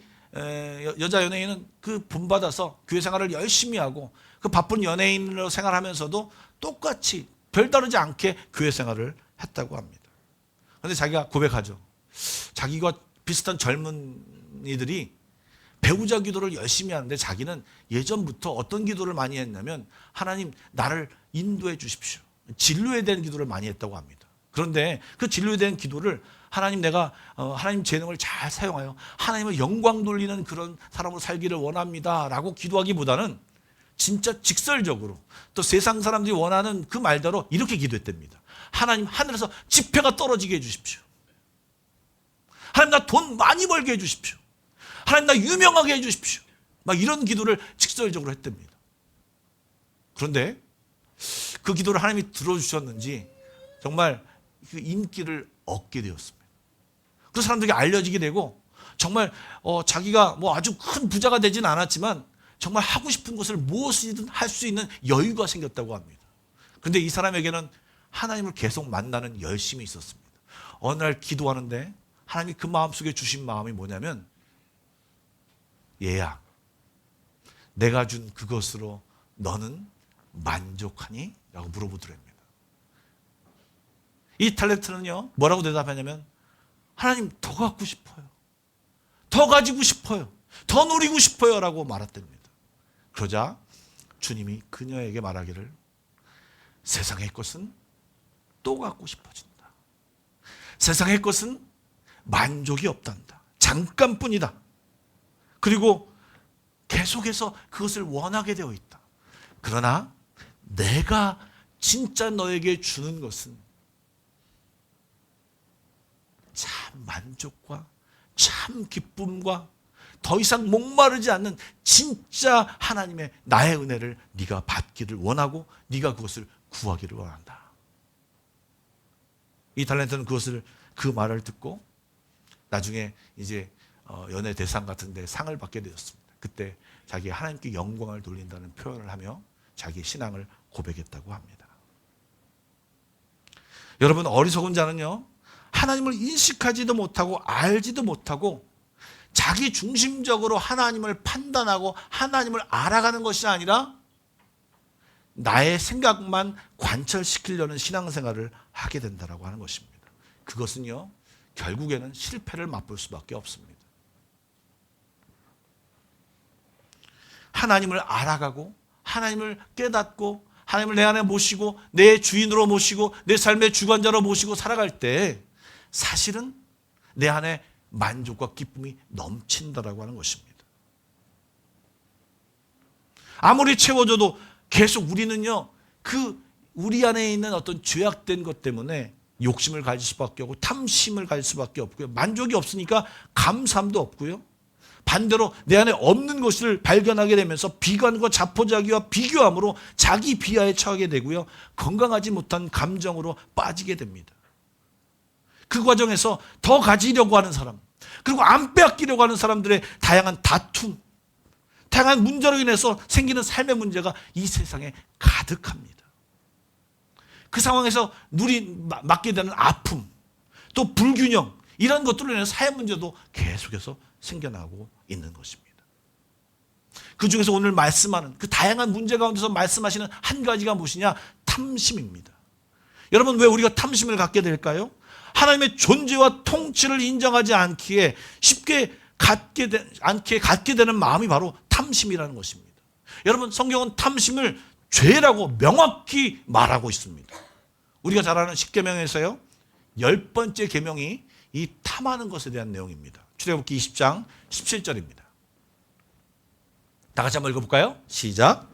여자 연예인은 그 본받아서 교회 생활을 열심히 하고 그 바쁜 연예인으로 생활하면서도 똑같이 별다르지 않게 교회 생활을 했다고 합니다. 그런데 자기가 고백하죠. 자기가 비슷한 젊은이들이 배우자 기도를 열심히 하는데 자기는 예전부터 어떤 기도를 많이 했냐면 하나님 나를 인도해 주십시오. 진료에 대한 기도를 많이 했다고 합니다. 그런데 그 진료에 대한 기도를 하나님 내가 하나님 재능을 잘 사용하여 하나님을 영광 돌리는 그런 사람으로 살기를 원합니다 라고 기도하기보다는 진짜 직설적으로 또 세상 사람들이 원하는 그 말대로 이렇게 기도했답니다. 하나님 하늘에서 지폐가 떨어지게 해주십시오. 하나님 나 돈 많이 벌게 해주십시오. 하나님 나 유명하게 해주십시오. 막 이런 기도를 직설적으로 했답니다. 그런데 그 기도를 하나님이 들어주셨는지 정말 그 인기를 얻게 되었습니다. 그 사람들에게 알려지게 되고 정말 자기가 뭐 아주 큰 부자가 되지는 않았지만 정말 하고 싶은 것을 무엇이든 할 수 있는 여유가 생겼다고 합니다. 그런데 이 사람에게는 하나님을 계속 만나는 열심이 있었습니다. 어느 날 기도하는데 하나님이 그 마음속에 주신 마음이 뭐냐면, 얘야, 내가 준 그것으로 너는 만족하니? 라고 물어보더랍니다. 이 탤런트는요, 뭐라고 대답하냐면, 하나님, 더 갖고 싶어요. 더 가지고 싶어요. 더 누리고 싶어요. 라고 말했답니다. 그러자 주님이 그녀에게 말하기를, 세상의 것은 또 갖고 싶어진다. 세상의 것은 만족이 없단다. 잠깐뿐이다. 그리고 계속해서 그것을 원하게 되어 있다. 그러나 내가 진짜 너에게 주는 것은 참 만족과 참 기쁨과 더 이상 목마르지 않는 진짜 하나님의 나의 은혜를 네가 받기를 원하고 네가 그것을 구하기를 원한다. 이 탤런트는 그 말을 듣고 나중에 이제 연예 대상 같은 데 상을 받게 되었습니다. 그때 자기 하나님께 영광을 돌린다는 표현을 하며 자기 신앙을 고백했다고 합니다. 여러분, 어리석은 자는요, 하나님을 인식하지도 못하고 알지도 못하고 자기 중심적으로 하나님을 판단하고 하나님을 알아가는 것이 아니라 나의 생각만 관철시키려는 신앙생활을 하게 된다고 하는 것입니다. 그것은요, 결국에는 실패를 맛볼 수밖에 없습니다. 하나님을 알아가고 하나님을 깨닫고 하나님을 내 안에 모시고 내 주인으로 모시고 내 삶의 주관자로 모시고 살아갈 때 사실은 내 안에 만족과 기쁨이 넘친다라고 하는 것입니다. 아무리 채워줘도 계속 우리는요, 우리 안에 있는 어떤 죄악된 것 때문에 욕심을 가질 수밖에 없고 탐심을 가질 수밖에 없고요. 만족이 없으니까 감사함도 없고요. 반대로 내 안에 없는 것을 발견하게 되면서 비관과 자포자기와 비교함으로 자기 비하에 처하게 되고요. 건강하지 못한 감정으로 빠지게 됩니다. 그 과정에서 더 가지려고 하는 사람, 그리고 안 빼앗기려고 하는 사람들의 다양한 다툼, 다양한 문제로 인해서 생기는 삶의 문제가 이 세상에 가득합니다. 그 상황에서 맞게 되는 아픔, 또 불균형, 이런 것들로 인해서 사회 문제도 계속해서 생겨나고 있는 것입니다. 그 중에서 오늘 말씀하는 그 다양한 문제 가운데서 말씀하시는 한 가지가 무엇이냐? 탐심입니다. 여러분, 왜 우리가 탐심을 갖게 될까요? 하나님의 존재와 통치를 인정하지 않기에 쉽게 갖게 되는 마음이 바로 탐심이라는 것입니다. 여러분, 성경은 탐심을 죄라고 명확히 말하고 있습니다. 우리가 잘 아는 10계명에서요, 10번째 계명이 이 탐하는 것에 대한 내용입니다. 출애굽기 20장 17절입니다. 다 같이 한번 읽어볼까요? 시작.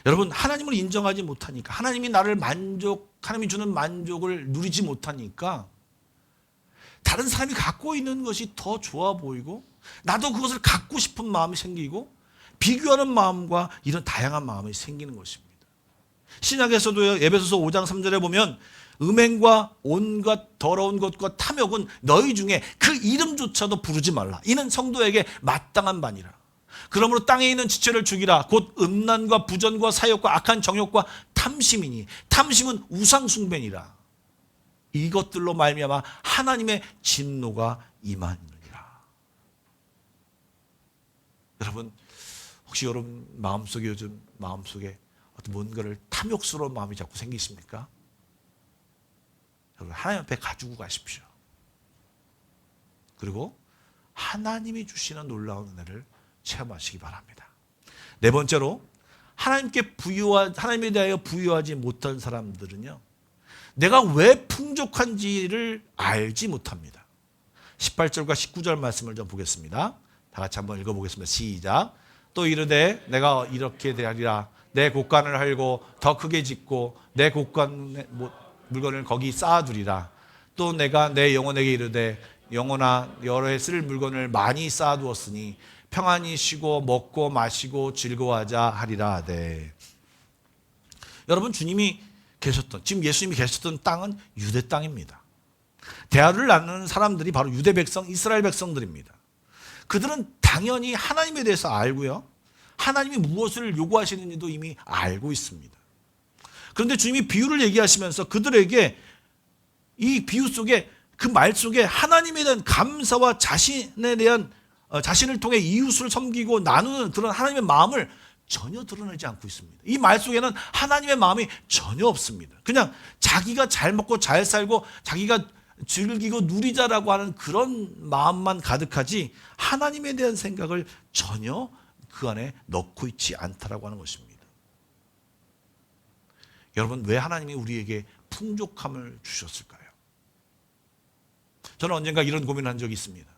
여러분, 하나님을 인정하지 못하니까, 하나님이 하나님이 주는 만족을 누리지 못하니까 다른 사람이 갖고 있는 것이 더 좋아 보이고 나도 그것을 갖고 싶은 마음이 생기고 비교하는 마음과 이런 다양한 마음이 생기는 것입니다. 신약에서도요, 에베소서 5장 3절에 보면 음행과 온갖 더러운 것과 탐욕은 너희 중에 그 이름조차도 부르지 말라. 이는 성도에게 마땅한 바니라. 그러므로 땅에 있는 지체를 죽이라. 곧 음란과 부전과 사욕과 악한 정욕과 탐심이니 탐심은 우상숭배니라. 이것들로 말미암아 하나님의 진노가 임하느니라. 여러분, 혹시 여러분 마음속에 요즘 어떤 뭔가를 탐욕스러운 마음이 자꾸 생기십니까? 여러분, 하나님 앞에 가지고 가십시오. 그리고 하나님이 주시는 놀라운 은혜를 체험하시기 바랍니다. 네 번째로, 하나님에 대하여 부유하지 못한 사람들은요, 내가 왜 풍족한지를 알지 못합니다. 18절과 19절 말씀을 좀 보겠습니다. 다 같이 한번 읽어보겠습니다. 시작. 또 이르되 내가 이렇게 되리라. 내 곳간을 헐고 더 크게 짓고 내 곳간 물건을 거기 쌓아두리라. 또 내가 내 영혼에게 이르되 영혼아, 여러 해 쓸 물건을 많이 쌓아두었으니 평안히 쉬고 먹고 마시고 즐거워하자 하리라 하되. 여러분, 지금 예수님이 계셨던 땅은 유대 땅입니다. 대하를 나누는 사람들이 바로 유대 백성, 이스라엘 백성들입니다. 그들은 당연히 하나님에 대해서 알고요. 하나님이 무엇을 요구하시는지도 이미 알고 있습니다. 그런데 주님이 비유를 얘기하시면서 그들에게 이 비유 속에 그 말 속에 하나님에 대한 감사와 자신에 대한 자신을 통해 이웃을 섬기고 나누는 그런 하나님의 마음을 전혀 드러내지 않고 있습니다. 이 말 속에는 하나님의 마음이 전혀 없습니다. 그냥 자기가 잘 먹고 잘 살고 자기가 즐기고 누리자라고 하는 그런 마음만 가득하지 하나님에 대한 생각을 전혀 그 안에 넣고 있지 않다라고 하는 것입니다. 여러분, 왜 하나님이 우리에게 풍족함을 주셨을까요? 저는 언젠가 이런 고민을 한 적이 있습니다.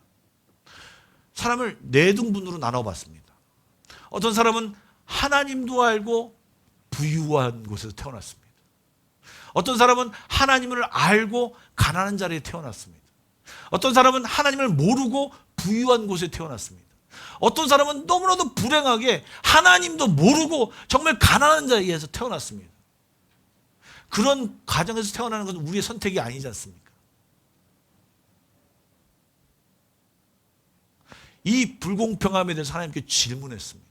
사람을 네 등분으로 나눠봤습니다. 어떤 사람은 하나님도 알고 부유한 곳에서 태어났습니다. 어떤 사람은 하나님을 알고 가난한 자리에 태어났습니다. 어떤 사람은 하나님을 모르고 부유한 곳에 태어났습니다. 어떤 사람은 너무나도 불행하게 하나님도 모르고 정말 가난한 자리에서 태어났습니다. 그런 가정에서 태어나는 것은 우리의 선택이 아니지 않습니까? 이 불공평함에 대해서 하나님께 질문했습니다.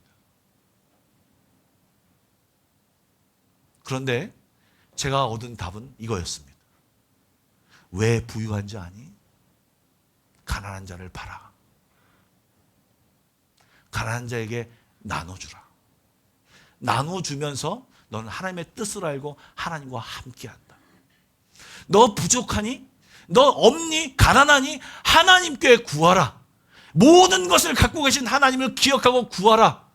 그런데 제가 얻은 답은 이거였습니다. 왜 부유한 자 아니? 가난한 자를 봐라. 가난한 자에게 나눠주라. 나눠주면서 너는 하나님의 뜻을 알고 하나님과 함께한다. 너 부족하니? 너 없니? 가난하니? 하나님께 구하라. 모든 것을 갖고 계신 하나님을 기억하고 구하라.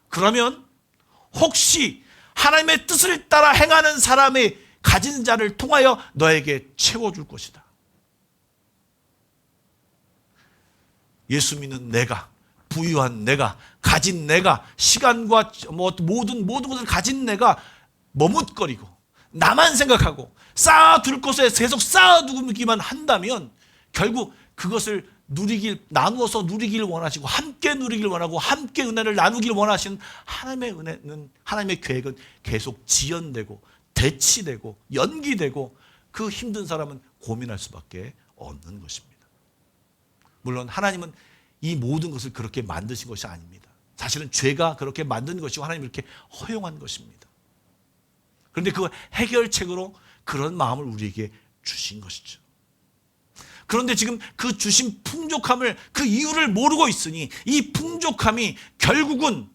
그러면 혹시 하나님의 뜻을 따라 행하는 사람의 가진 자를 통하여 너에게 채워줄 것이다. 예수 믿는 내가, 부유한 내가, 가진 내가, 시간과 모든 것을 가진 내가 머뭇거리고 나만 생각하고 쌓아둘 것에 계속 쌓아두기만 한다면 결국 그것을 나누어서 누리길 원하시고 함께 누리길 원하고 함께 은혜를 나누길 원하시는 하나님의 은혜는, 하나님의 계획은 계속 지연되고 대치되고 연기되고 그 힘든 사람은 고민할 수밖에 없는 것입니다. 물론 하나님은 이 모든 것을 그렇게 만드신 것이 아닙니다. 사실은 죄가 그렇게 만든 것이고 하나님이 이렇게 허용한 것입니다. 그런데 그 해결책으로 그런 마음을 우리에게 주신 것이죠. 그런데 지금 그 주신 풍족함을, 그 이유를 모르고 있으니 이 풍족함이 결국은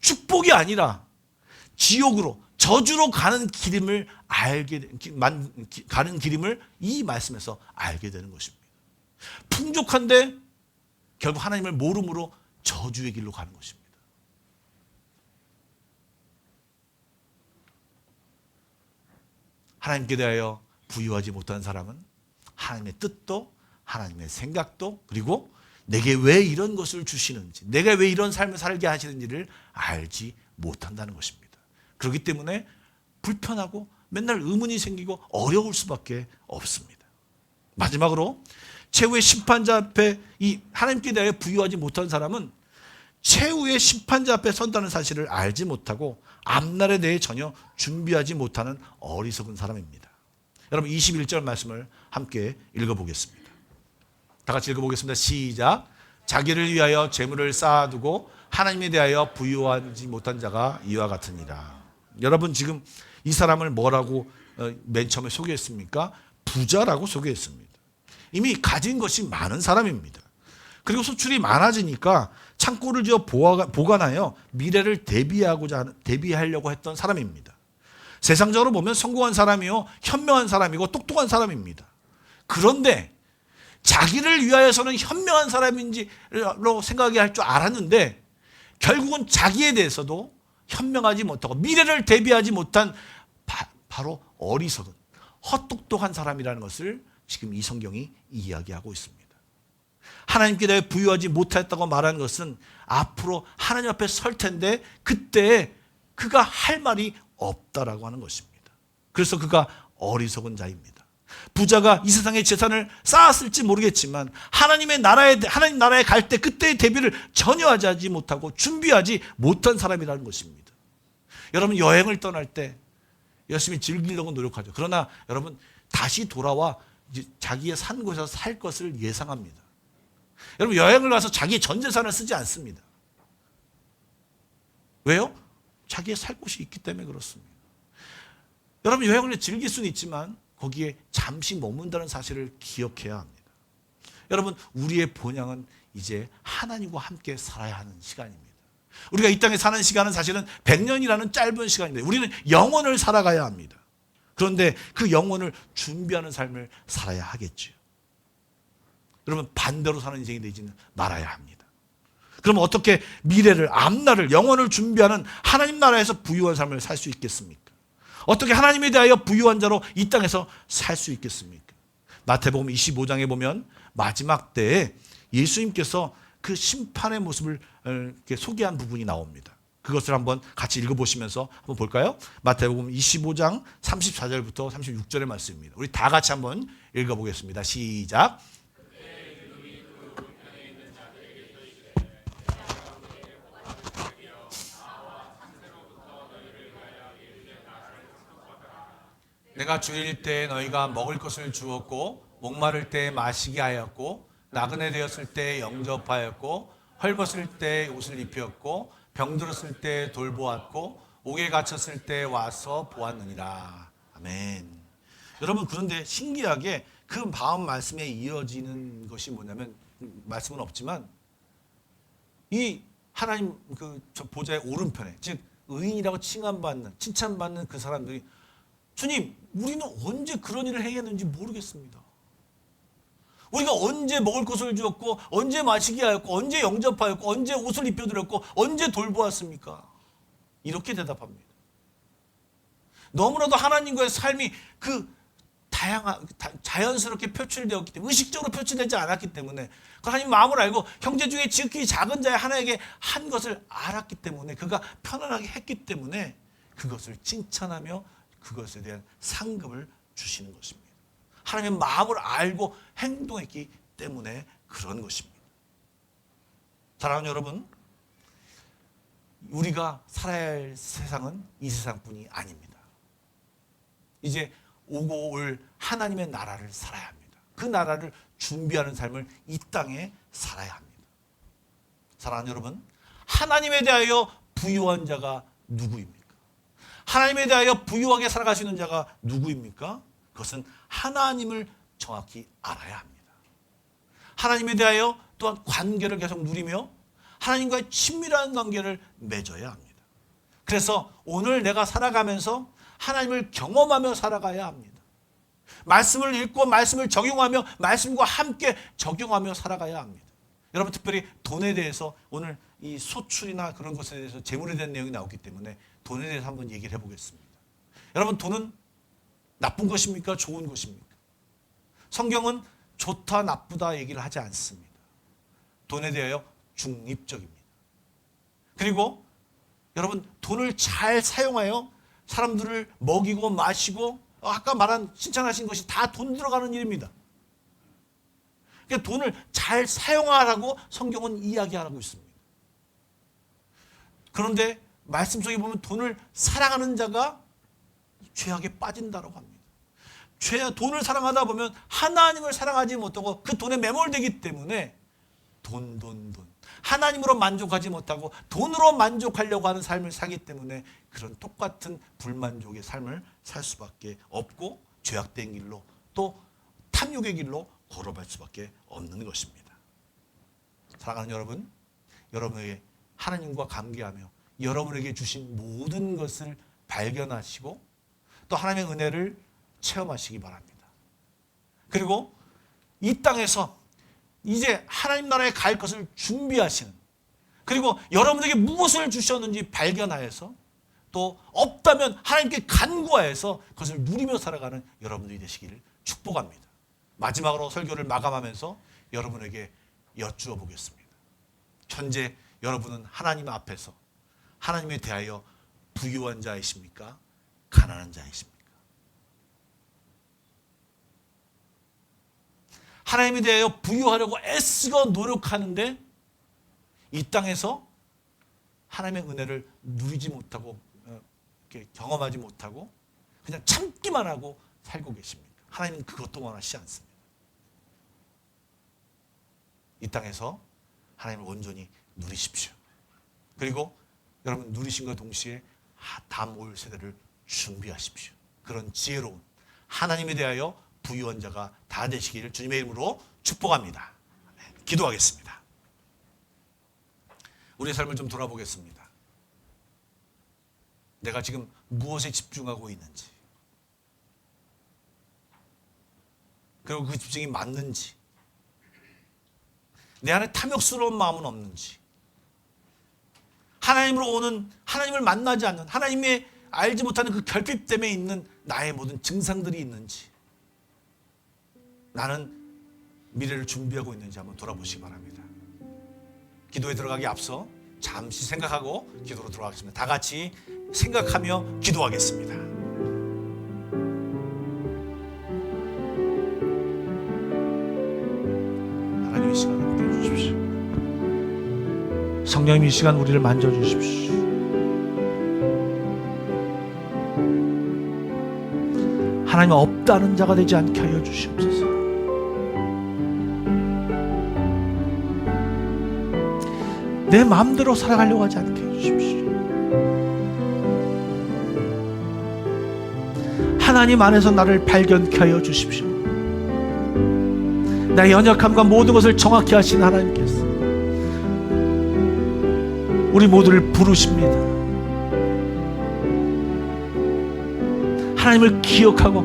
축복이 아니라 지옥으로, 저주로 가는 길임을 가는 길임을 이 말씀에서 알게 되는 것입니다. 풍족한데 결국 하나님을 모름으로 저주의 길로 가는 것입니다. 하나님께 대하여 부유하지 못한 사람은 하나님의 뜻도 하나님의 생각도 그리고 내게 왜 이런 것을 주시는지, 내가 왜 이런 삶을 살게 하시는지를 알지 못한다는 것입니다. 그렇기 때문에 불편하고 맨날 의문이 생기고 어려울 수밖에 없습니다. 마지막으로 최후의 심판자 앞에 이 하나님께 대하여 부유하지 못한 사람은 최후의 심판자 앞에 선다는 사실을 알지 못하고 앞날에 대해 전혀 준비하지 못하는 어리석은 사람입니다. 여러분 21절 말씀을 함께 읽어보겠습니다. 다 같이 읽어보겠습니다. 시작. 자기를 위하여 재물을 쌓아두고 하나님에 대하여 부유하지 못한 자가 이와 같으니라. 여러분 지금 이 사람을 뭐라고 맨 처음에 소개했습니까? 부자라고 소개했습니다. 이미 가진 것이 많은 사람입니다. 그리고 소출이 많아지니까 창고를 지어 보관하여 미래를 대비하려고 했던 사람입니다. 세상적으로 보면 성공한 사람이요, 현명한 사람이고 똑똑한 사람입니다. 그런데 자기를 위하여서는 현명한 사람인지로 생각이 할 줄 알았는데 결국은 자기에 대해서도 현명하지 못하고 미래를 대비하지 못한 바로 어리석은 헛똑똑한 사람이라는 것을 지금 이 성경이 이야기하고 있습니다. 하나님께 대해 부유하지 못했다고 말하는 것은 앞으로 하나님 앞에 설 텐데 그때 그가 할 말이 없다라고 하는 것입니다. 그래서 그가 어리석은 자입니다. 부자가 이 세상의 재산을 쌓았을지 모르겠지만 하나님 나라에 갈 때 그때의 대비를 전혀 하지 못하고 준비하지 못한 사람이라는 것입니다. 여러분 여행을 떠날 때 열심히 즐기려고 노력하죠. 그러나 여러분 다시 돌아와 자기의 산 곳에서 살 것을 예상합니다. 여러분 여행을 가서 자기 전 재산을 쓰지 않습니다. 왜요? 자기의 살 곳이 있기 때문에 그렇습니다. 여러분 여행을 즐길 수는 있지만 거기에 잠시 머문다는 사실을 기억해야 합니다. 여러분 우리의 본향은 이제 하나님과 함께 살아야 하는 시간입니다. 우리가 이 땅에 사는 시간은 사실은 100년이라는 짧은 시간입니다. 우리는 영원을 살아가야 합니다. 그런데 그 영혼을 준비하는 삶을 살아야 하겠죠. 여러분 반대로 사는 인생이 되지는 말아야 합니다. 그럼 어떻게 미래를, 앞날을, 영혼을 준비하는 하나님 나라에서 부유한 삶을 살 수 있겠습니까? 어떻게 하나님에 대하여 부유한 자로 이 땅에서 살 수 있겠습니까? 마태복음 25장에 보면 마지막 때에 예수님께서 그 심판의 모습을 이렇게 소개한 부분이 나옵니다. 그것을 한번 같이 읽어보시면서 한번 볼까요? 마태복음 25장 34절부터 36절의 말씀입니다. 우리 다 같이 한번 읽어보겠습니다. 시작. 내가 주일 때 너희가 먹을 것을 주었고 목마를 때 마시게 하였고 나그네 되었을 때 영접하였고 헐벗을 때 옷을 입혔고 병들었을 때 돌보았고 옥에 갇혔을 때 와서 보았느니라. 아멘. 여러분 그런데 신기하게 그 다음 말씀에 이어지는 것이 뭐냐면 말씀은 없지만 이 하나님 그 보좌의 오른편에 즉 의인이라고 칭찬받는 그 사람들이 주님 우리는 언제 그런 일을 행했는지 모르겠습니다. 우리가 언제 먹을 것을 주었고 언제 마시게 하였고 언제 영접하였고 언제 옷을 입혀드렸고 언제 돌보았습니까? 이렇게 대답합니다. 너무나도 하나님과의 삶이 그 자연스럽게 표출되었기 때문에 의식적으로 표출되지 않았기 때문에 그 하나님 마음을 알고 형제 중에 지극히 작은 자의 하나에게 한 것을 알았기 때문에 그가 편안하게 했기 때문에 그것을 칭찬하며 그것에 대한 상급을 주시는 것입니다. 하나님의 마음을 알고 행동했기 때문에 그런 것입니다. 사랑하는 여러분, 우리가 살아야 할 세상은 이 세상뿐이 아닙니다. 이제 오고 올 하나님의 나라를 살아야 합니다. 그 나라를 준비하는 삶을 이 땅에 살아야 합니다. 사랑하는 여러분, 하나님에 대하여 부유한 자가 누구입니까? 하나님에 대하여 부유하게 살아갈 수 있는 자가 누구입니까? 그것은 하나님을 정확히 알아야 합니다. 하나님에 대하여 또한 관계를 계속 누리며 하나님과의 친밀한 관계를 맺어야 합니다. 그래서 오늘 내가 살아가면서 하나님을 경험하며 살아가야 합니다. 말씀을 읽고 말씀을 적용하며 말씀과 함께 적용하며 살아가야 합니다. 여러분 특별히 돈에 대해서 오늘 이 소출이나 그런 것에 대해서 재물에 대한 내용이 나오기 때문에 돈에 대해서 한번 얘기를 해보겠습니다. 여러분 돈은 나쁜 것입니까? 좋은 것입니까? 성경은 좋다 나쁘다 얘기를 하지 않습니다. 돈에 대하여 중립적입니다. 그리고 여러분 돈을 잘 사용하여 사람들을 먹이고 마시고 아까 말한 칭찬하신 것이 다 돈 들어가는 일입니다. 그러니까 돈을 잘 사용하라고 성경은 이야기하고 있습니다. 그런데 말씀 속에 보면 돈을 사랑하는 자가 죄악에 빠진다고 합니다. 돈을 사랑하다 보면 하나님을 사랑하지 못하고 그 돈에 매몰되기 때문에 돈. 하나님으로 만족하지 못하고 돈으로 만족하려고 하는 삶을 살기 때문에 그런 똑같은 불만족의 삶을 살 수밖에 없고 죄악된 길로 또 탐욕의 길로 걸어갈 수밖에 없는 것입니다. 사랑하는 여러분, 여러분에게 하나님과 관계하며 여러분에게 주신 모든 것을 발견하시고 또 하나님의 은혜를 체험하시기 바랍니다. 그리고 이 땅에서 이제 하나님 나라에 갈 것을 준비하시는 그리고 여러분에게 무엇을 주셨는지 발견하여서 또 없다면 하나님께 간구하여서 그것을 누리며 살아가는 여러분들이 되시기를 축복합니다. 마지막으로 설교를 마감하면서 여러분에게 여쭈어 보겠습니다. 현재 여러분은 하나님 앞에서 하나님에 대하여 부유한 자이십니까? 가난한 자이십니까? 하나님에 대하여 부유하려고 애쓰고 노력하는데 이 땅에서 하나님의 은혜를 누리지 못하고 이렇게 경험하지 못하고 그냥 참기만 하고 살고 계십니까? 하나님은 그것도 원하시지 않습니다. 이 땅에서 하나님을 온전히 누리십시오. 그리고 여러분 누리신과 동시에 다음 올 세대를 준비하십시오. 그런 지혜로운 하나님에 대하여 부유한 자가 다 되시기를 주님의 이름으로 축복합니다. 기도하겠습니다. 우리의 삶을 좀 돌아보겠습니다. 내가 지금 무엇에 집중하고 있는지, 그리고 그 집중이 맞는지, 내 안에 탐욕스러운 마음은 없는지, 하나님으로 오는, 하나님을 만나지 않는, 하나님의 알지 못하는 그 결핍 때문에 있는 나의 모든 증상들이 있는지, 나는 미래를 준비하고 있는지 한번 돌아보시기 바랍니다. 기도에 들어가기 앞서 잠시 생각하고 기도로 들어가겠습니다. 다 같이 생각하며 기도하겠습니다. 하나님 이 시간을 함께 해주십시오. 성령님 이 시간 우리를 만져주십시오. 하나님 없다는 자가 되지 않게 하여 주시옵소서. 내 마음대로 살아가려고 하지 않게 해주십시오. 하나님 안에서 나를 발견케 하여 주십시오. 나의 연약함과 모든 것을 정확히 하신 하나님께서 우리 모두를 부르십니다. 하나님을 기억하고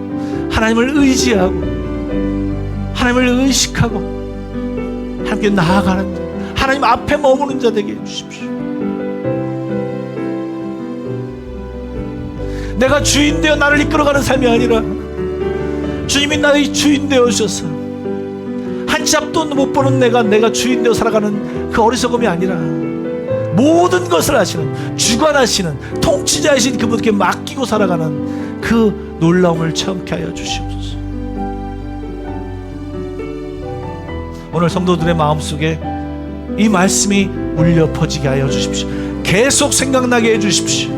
하나님을 의지하고 하나님을 의식하고 함께 나아가는 자, 하나님 앞에 머무는 자 되게 해주십시오. 내가 주인 되어 나를 이끌어가는 삶이 아니라 주님이 나의 주인 되어 주셔서 한 잡도 못 보는 내가 주인 되어 살아가는 그 어리석음이 아니라 모든 것을 하시는, 주관하시는 통치자이신 그분께 맡기고 살아가는 그 놀라움을 체험케 하여 주시옵소서. 오늘 성도들의 마음속에 이 말씀이 울려 퍼지게 하여 주십시오. 계속 생각나게 해 주십시오.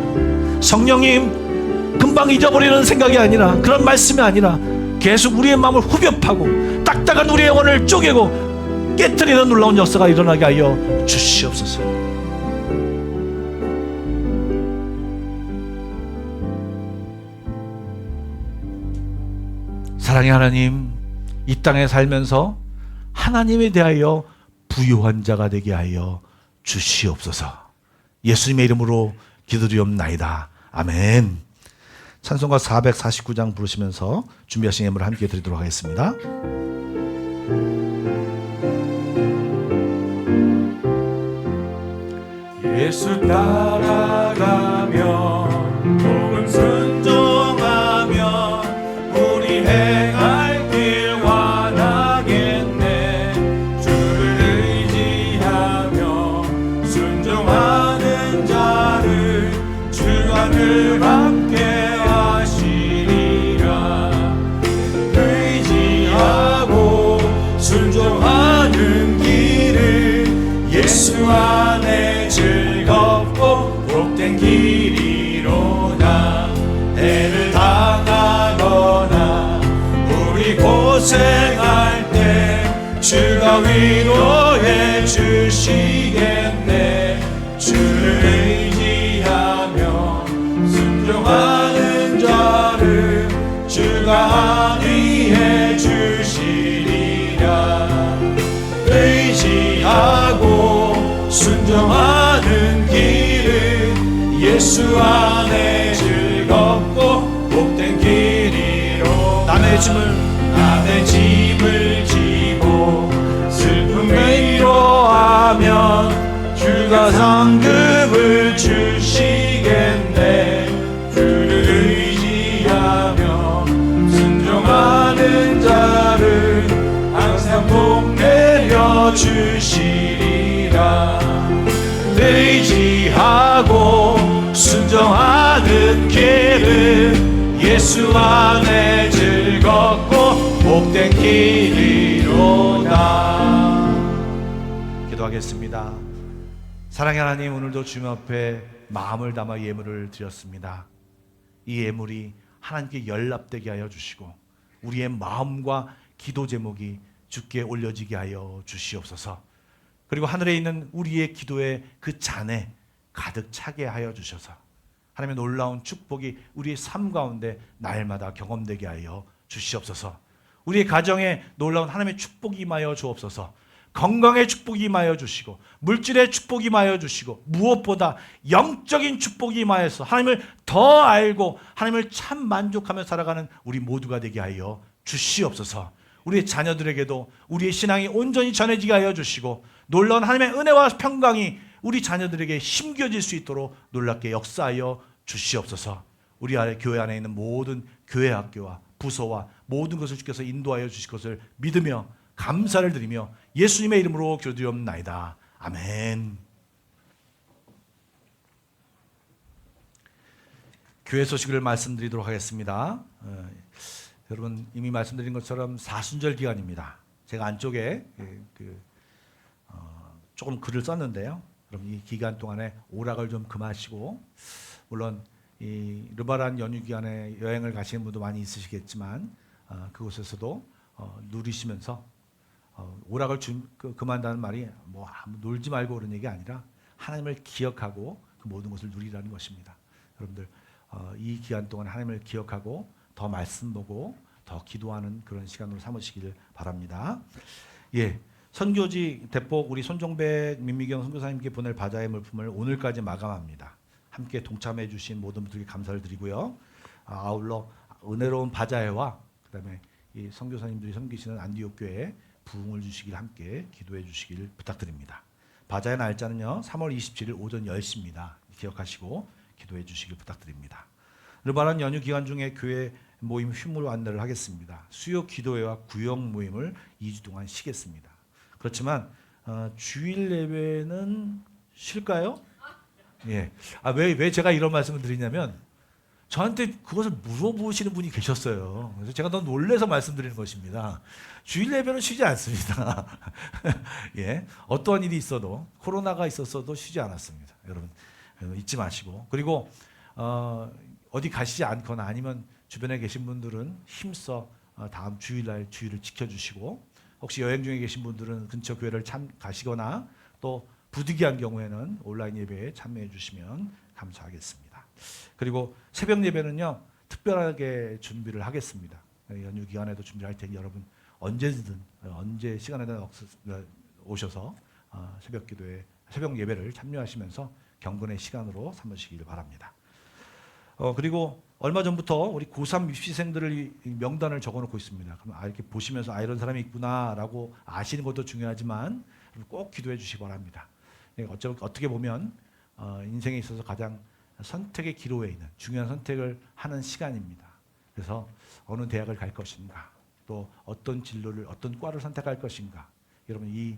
성령님, 금방 잊어버리는 생각이 아니라, 그런 말씀이 아니라 계속 우리의 마음을 후벼 파고 딱딱한 우리의 영혼을 쪼개고 깨트리는 놀라운 역사가 일어나게 하여 주시옵소서. 사랑의 하나님, 이 땅에 살면서 하나님에 대하여 부유한 자가 되게 하여 주시옵소서. 예수님의 이름으로 기도드리옵나이다. 아멘. 찬송가 449장 부르시면서 준비하신 예물을 함께 드리도록 하겠습니다. 예수 따라가며 복음 순종하며 우리 행할 길 완하겠네. 주를 의지하며 순종하는 자를 주가 늘 함께 하시리라. 의지하고 순종하는 길을 예수 안에 즐겁고 복된 길이로다. 해를 당하거나 우리 고생할 때 주가 위로해 주시겠네. 주를 의지하며 순종하는 자를 주가 안위해 주시리라. 의지하고 순종하는 길은 예수 안에 즐겁고 복된 길이로. 남의 짐을 지고 슬픔을 위로하면 주가 상급을 주시겠네. 주를 의지하며 순종하는 자를 항상 복 내려 주시리라. 의지하고 순종하는 길은 예수 안에 즐겁고 복된 길이로다. 기도하겠습니다. 사랑의 하나님, 오늘도 주님 앞에 마음을 담아 예물을 드렸습니다. 이 예물이 하나님께 연락되게 하여 주시고 우리의 마음과 기도 제목이 주께 올려지게 하여 주시옵소서. 그리고 하늘에 있는 우리의 기도에 그 잔에 가득 차게 하여 주셔서 하나님의 놀라운 축복이 우리의 삶 가운데 날마다 경험되게 하여 주시옵소서. 우리의 가정에 놀라운 하나님의 축복이 임하여 주옵소서. 건강의 축복이 임하여 주시고 물질의 축복이 임하여 주시고 무엇보다 영적인 축복이 임하여서 하나님을 더 알고 하나님을 참 만족하며 살아가는 우리 모두가 되게 하여 주시옵소서. 우리의 자녀들에게도 우리의 신앙이 온전히 전해지게 하여 주시고 놀라운 하나님의 은혜와 평강이 우리 자녀들에게 심겨질 수 있도록 놀랍게 역사하여 주시옵소서. 우리 아래 교회 안에 있는 모든 교회 학교와 부서와 모든 것을 주께서 인도하여 주실 것을 믿으며 감사를 드리며 예수님의 이름으로 기도드리옵나이다. 아멘. 교회 소식을 말씀드리도록 하겠습니다. 여러분 이미 말씀드린 것처럼 사순절 기간입니다. 제가 안쪽에 조금 글을 썼는데요. 그럼 이 기간 동안에 오락을 좀 금하시고, 물론 이 르바란 연휴 기간에 여행을 가시는 분도 많이 있으시겠지만 그곳에서도 누리시면서 오락을 금한다는 말이 뭐 놀지 말고 그런 얘기 아니라 하나님을 기억하고 그 모든 것을 누리라는 것입니다. 여러분들 이 기간 동안 하나님을 기억하고 더 말씀 보고 더 기도하는 그런 시간으로 삼으시기를 바랍니다. 예, 선교지 대폭 우리 손종백 민미경 선교사님께 보낼 바자의 물품을 오늘까지 마감합니다. 함께 동참해 주신 모든 분들께 감사를 드리고요. 아울러 은혜로운 바자회와 그다음에 이 선교사님들이 섬기시는 안디옥 교회에 부흥을 주시길 함께 기도해 주시길 부탁드립니다. 바자회 날짜는요 3월 27일 오전 10시입니다. 기억하시고 기도해 주시길 부탁드립니다. 르바란 연휴 기간 중에 교회 모임 휴무로 안내를 하겠습니다. 수요 기도회와 구역 모임을 2주 동안 쉬겠습니다. 그렇지만 주일 예배는 쉴까요? 예. 왜 제가 이런 말씀을 드리냐면 저한테 그것을 물어보시는 분이 계셨어요. 그래서 제가 너무 놀라서 말씀드리는 것입니다. 주일 예배는 쉬지 않습니다. 예. 어떠한 일이 있어도 코로나가 있었어도 쉬지 않았습니다. 여러분 잊지 마시고, 그리고 어디 가시지 않거나 아니면 주변에 계신 분들은 힘써 다음 주일날 주일을 지켜주시고, 혹시 여행 중에 계신 분들은 근처 교회를 가시거나 또 부득이한 경우에는 온라인 예배에 참여해 주시면 감사하겠습니다. 그리고 새벽 예배는요 특별하게 준비를 하겠습니다. 연휴 기간에도 준비를 할 테니 여러분 언제든 언제 시간에든 오셔서 새벽 기도에 새벽 예배를 참여하시면서 경건의 시간으로 삼으시기를 바랍니다. 그리고 얼마 전부터 우리 고3 입시생들을 명단을 적어놓고 있습니다. 그럼 이렇게 보시면서 이런 사람이 있구나라고 아시는 것도 중요하지만 꼭 기도해 주시기 바랍니다. 어떻게 보면 인생에 있어서 가장 선택의 기로에 있는 중요한 선택을 하는 시간입니다. 그래서 어느 대학을 갈 것인가, 또 어떤 진로를 어떤 과를 선택할 것인가, 여러분 이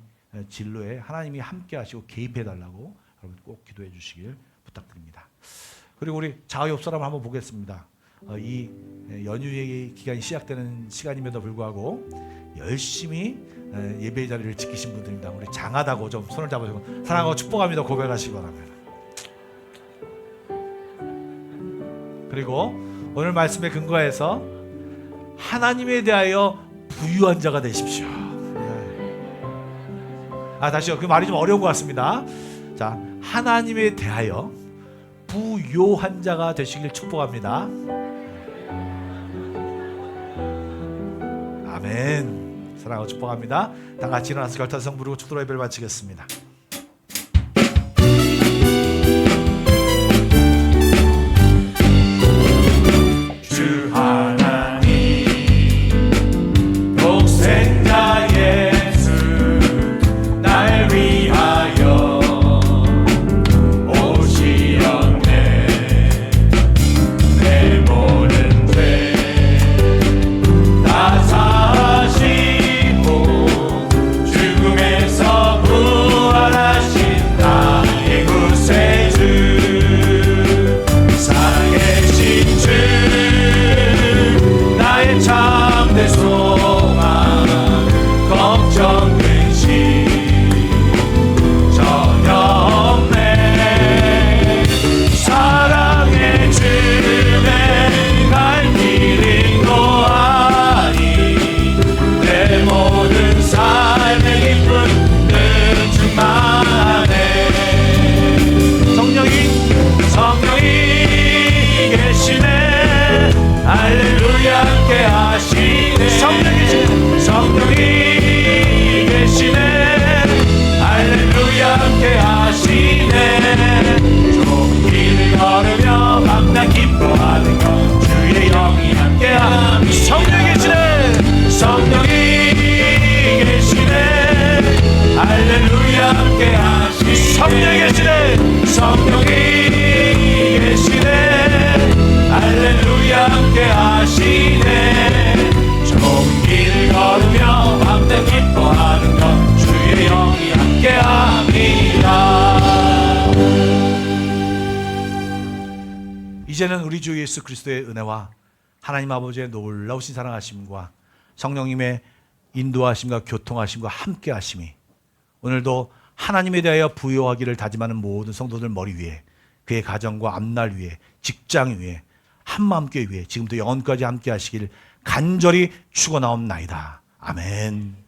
진로에 하나님이 함께 하시고 개입해 달라고 여러분 꼭 기도해 주시길 부탁드립니다. 그리고 우리 자의협사람 한번 보겠습니다. 이 연휴의 기간이 시작되는 시간임에도 불구하고 열심히 예배의 자리를 지키신 분들입니다. 우리 장하다고 좀 손을 잡으시고 사랑하고 축복합니다 고백하시기 바랍니다. 그리고 오늘 말씀에 근거해서 하나님에 대하여 부유한 자가 되십시오. 다시요. 그 말이 좀 어려운 것 같습니다. 자, 하나님에 대하여 부요한 자가 되시길 축복합니다. 아멘. 사랑하고 축복합니다. 다 같이 일어나서 결단성 부르고 축도로 예배를 마치겠습니다. 주 하나님 독생자 예수 날 위하여 오시었네. 내 모든 죄 다 사시고 죽음에서 부활하신 나의 구세주, 살아계신 주 나의 참된 소망, 걱정 근심 전혀 없네. 사랑의 주내 갈 길 인도하니 내 모든 계시네 성령이 계시네 할렐루야 함께 하시네 좋은 길 걸으며 밤새 기뻐하는 것 주의 영이 함께 합니다. 이제는 우리 주 예수 그리스도의 은혜와 하나님 아버지의 놀라우신 사랑하심과 성령님의 인도하심과 교통하심과 함께 하심이 오늘도 하나님에 대하여 부요하기를 다짐하는 모든 성도들 머리 위에 그의 가정과 앞날 위에 직장 위에 한마음교회 위에 지금부터 영원까지 함께 하시길 간절히 축원하옵나이다. 아멘.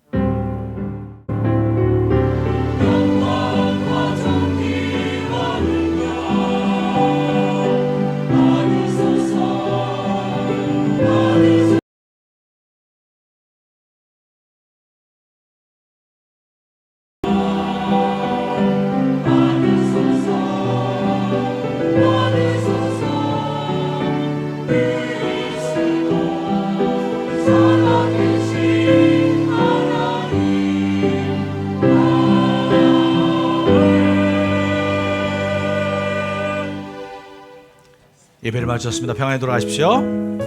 예배를 마쳤습니다. 평안히 돌아가십시오.